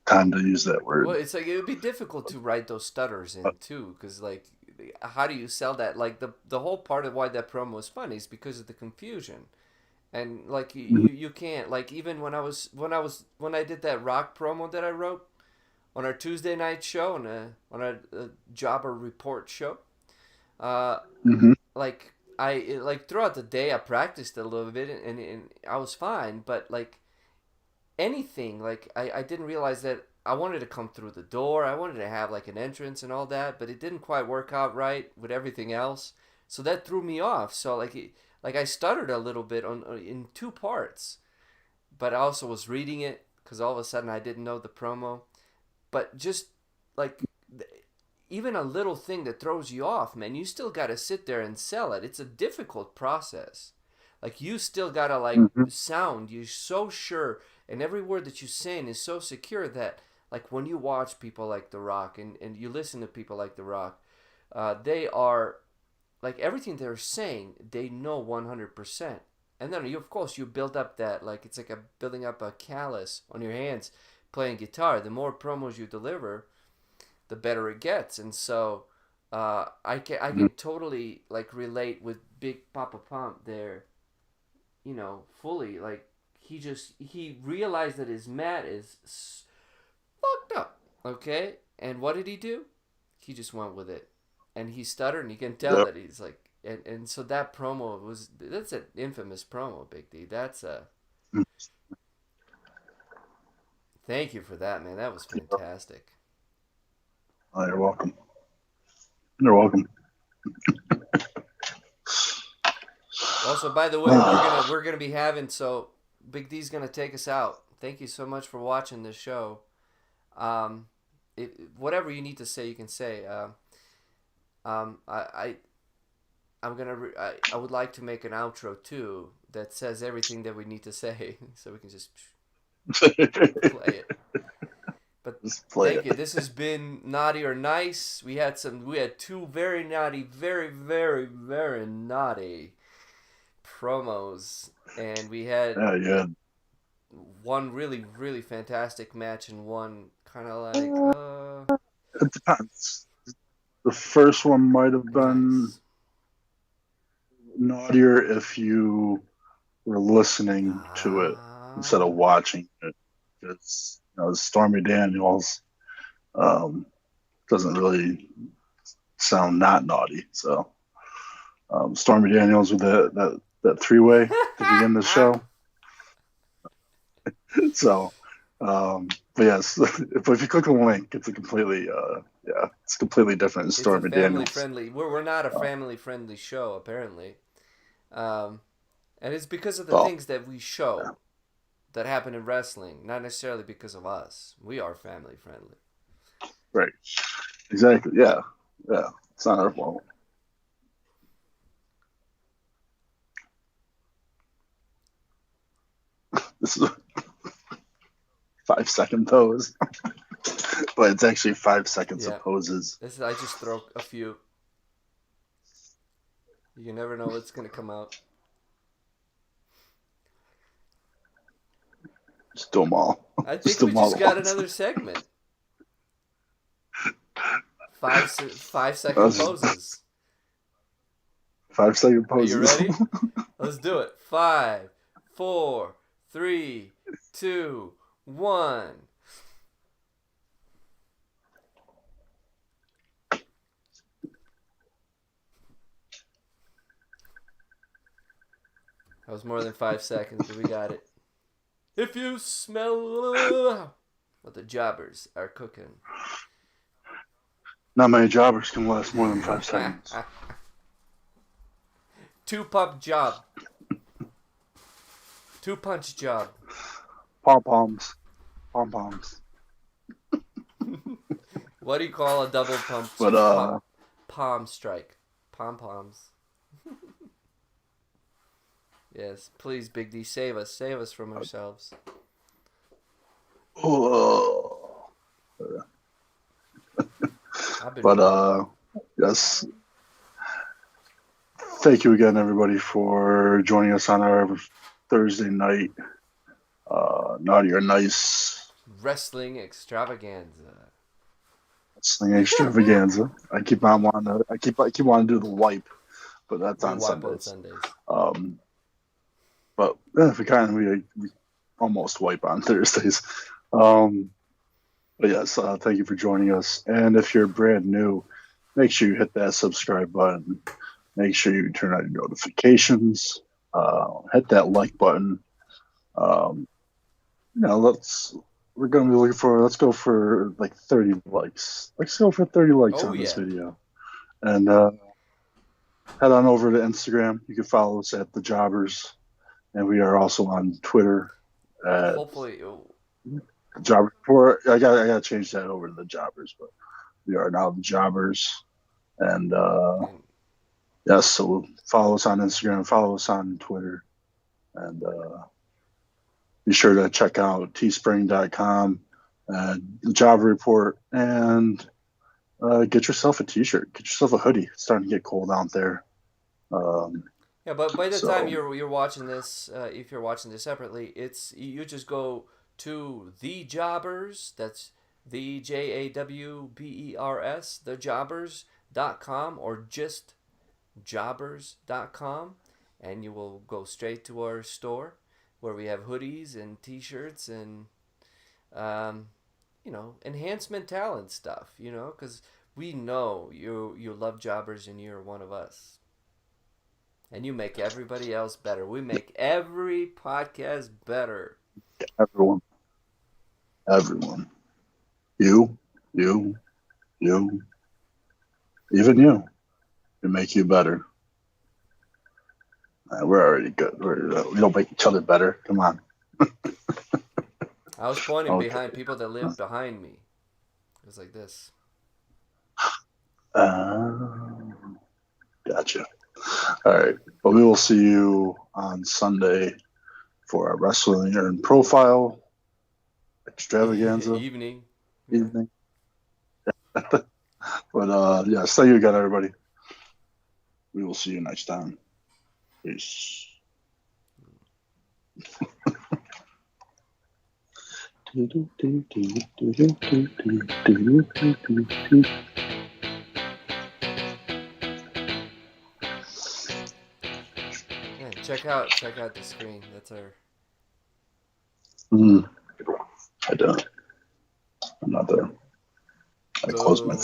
time to use that word. Well, it's like it would be difficult to write those stutters in too, because like, how do you sell that? Like the whole part of why that promo is funny is because of the confusion, and like you can't, like, even when I did that rock promo that I wrote on our Tuesday night show on our Jobber Report show, like like throughout the day I practiced a little bit and I was fine, but like anything, like I didn't realize that I wanted to come through the door. I wanted to have like an entrance and all that, but it didn't quite work out right with everything else. So that threw me off. So like I stuttered a little bit in two parts, but I also was reading it because all of a sudden I didn't know the promo. But just like even a little thing that throws you off, man, you still got to sit there and sell it. It's a difficult process. Like, you still got to, like, sound. You're so sure, and every word that you're saying is so secure that, like, when you watch people like The Rock and you listen to people like The Rock, they are, like, everything they're saying, they know 100%. And then, of course, you build up that, like, it's like building up a callus on your hands playing guitar. The more promos you deliver, the better it gets. And so I can totally, like, relate with Big Papa Pump there, you know, fully. Like, he realized that his mat is fucked up, okay? And what did he do? He just went with it. And he stuttered, and you can tell that he's like, and so that promo that's an infamous promo, Big D. That's a, thank you for that, man. That was fantastic. Oh, you're welcome. You're welcome. Also, by the way, we're gonna be having, so Big D's gonna take us out. Thank you so much for watching this show. Whatever you need to say, you can say. I would like to make an outro too that says everything that we need to say, so we can just play it. But thank you. This has been Naughty or Nice. We had two very naughty, very, very, very naughty promos, and we had one really, really fantastic match and one kind of like it depends. The first one might have been naughtier if you were listening to it instead of watching it, because Stormy Daniels doesn't really sound not naughty. So Stormy Daniels with that three-way to begin the show. So, but yes, if you click the link, it's a completely it's completely different than Stormy Daniels. Friendly. We're not a family friendly show apparently, and it's because of the things that we show that happen in wrestling, not necessarily because of us. We are family friendly. Right. Exactly. Yeah. It's not our fault. This is a 5-second pose, but it's actually 5 seconds of poses. I just throw a few. You never know what's gonna come out. Just do them all. I think we just got another segment. 5-second poses. 5-second poses. Are you ready? Let's do it. 5, 4, 3, 2, 1. That was more than 5 seconds, but we got it. If you smell what the jobbers are cooking. Not many jobbers can last more than 5 seconds. 2-pump job. 2-punch job. Pom-poms. Pom-poms. What do you call a double pump? But, palm strike. Pom-poms. Yes, please, Big D, save us. Save us from ourselves. oh, I've been but, yes. Thank you again, everybody, for joining us on our Thursday night Naughty or Nice Wrestling Extravaganza. Wrestling Extravaganza. I keep wanting to do the wipe, but that's We on wipe on Sundays. Sundays. But yeah, we almost wipe on Thursdays. But yes, thank you for joining us. And if you're brand new, make sure you hit that subscribe button. Make sure you turn on your notifications. Hit that like button. We're gonna be looking for. Let's go for like 30 likes. Let's go for 30 likes on this video. And head on over to Instagram. You can follow us at the Jawbers, and we are also on Twitter. Hopefully, Jawbers. I gotta change that over to the Jawbers, but we are now the Jawbers. And yes, so follow us on Instagram, follow us on Twitter, and be sure to check out teespring.com, the Job Report, and get yourself a t-shirt, get yourself a hoodie. It's starting to get cold out there. yeah, but by the time you're watching this, if you're watching this separately, you just go to the Jawbers. That's the Jawbers, thejawbers.com, or just jawbers.com, and you will go straight to our store where we have hoodies and t-shirts and enhancement talent stuff, because we know you love Jawbers and you're one of us, and you make everybody else better. We make every podcast better. Everyone, you, even you, we make you better. We're already good. We don't make each other better. Come on. I was pointing behind people that live behind me. It was like this. Gotcha. All right. Well, we will see you on Sunday for our Wrestling and Profile Extravaganza. Evening. But yes, thank you again, everybody. We will see you next time. Peace. Yeah, check out the screen. That's our. I don't. I'm not there. I closed my phone.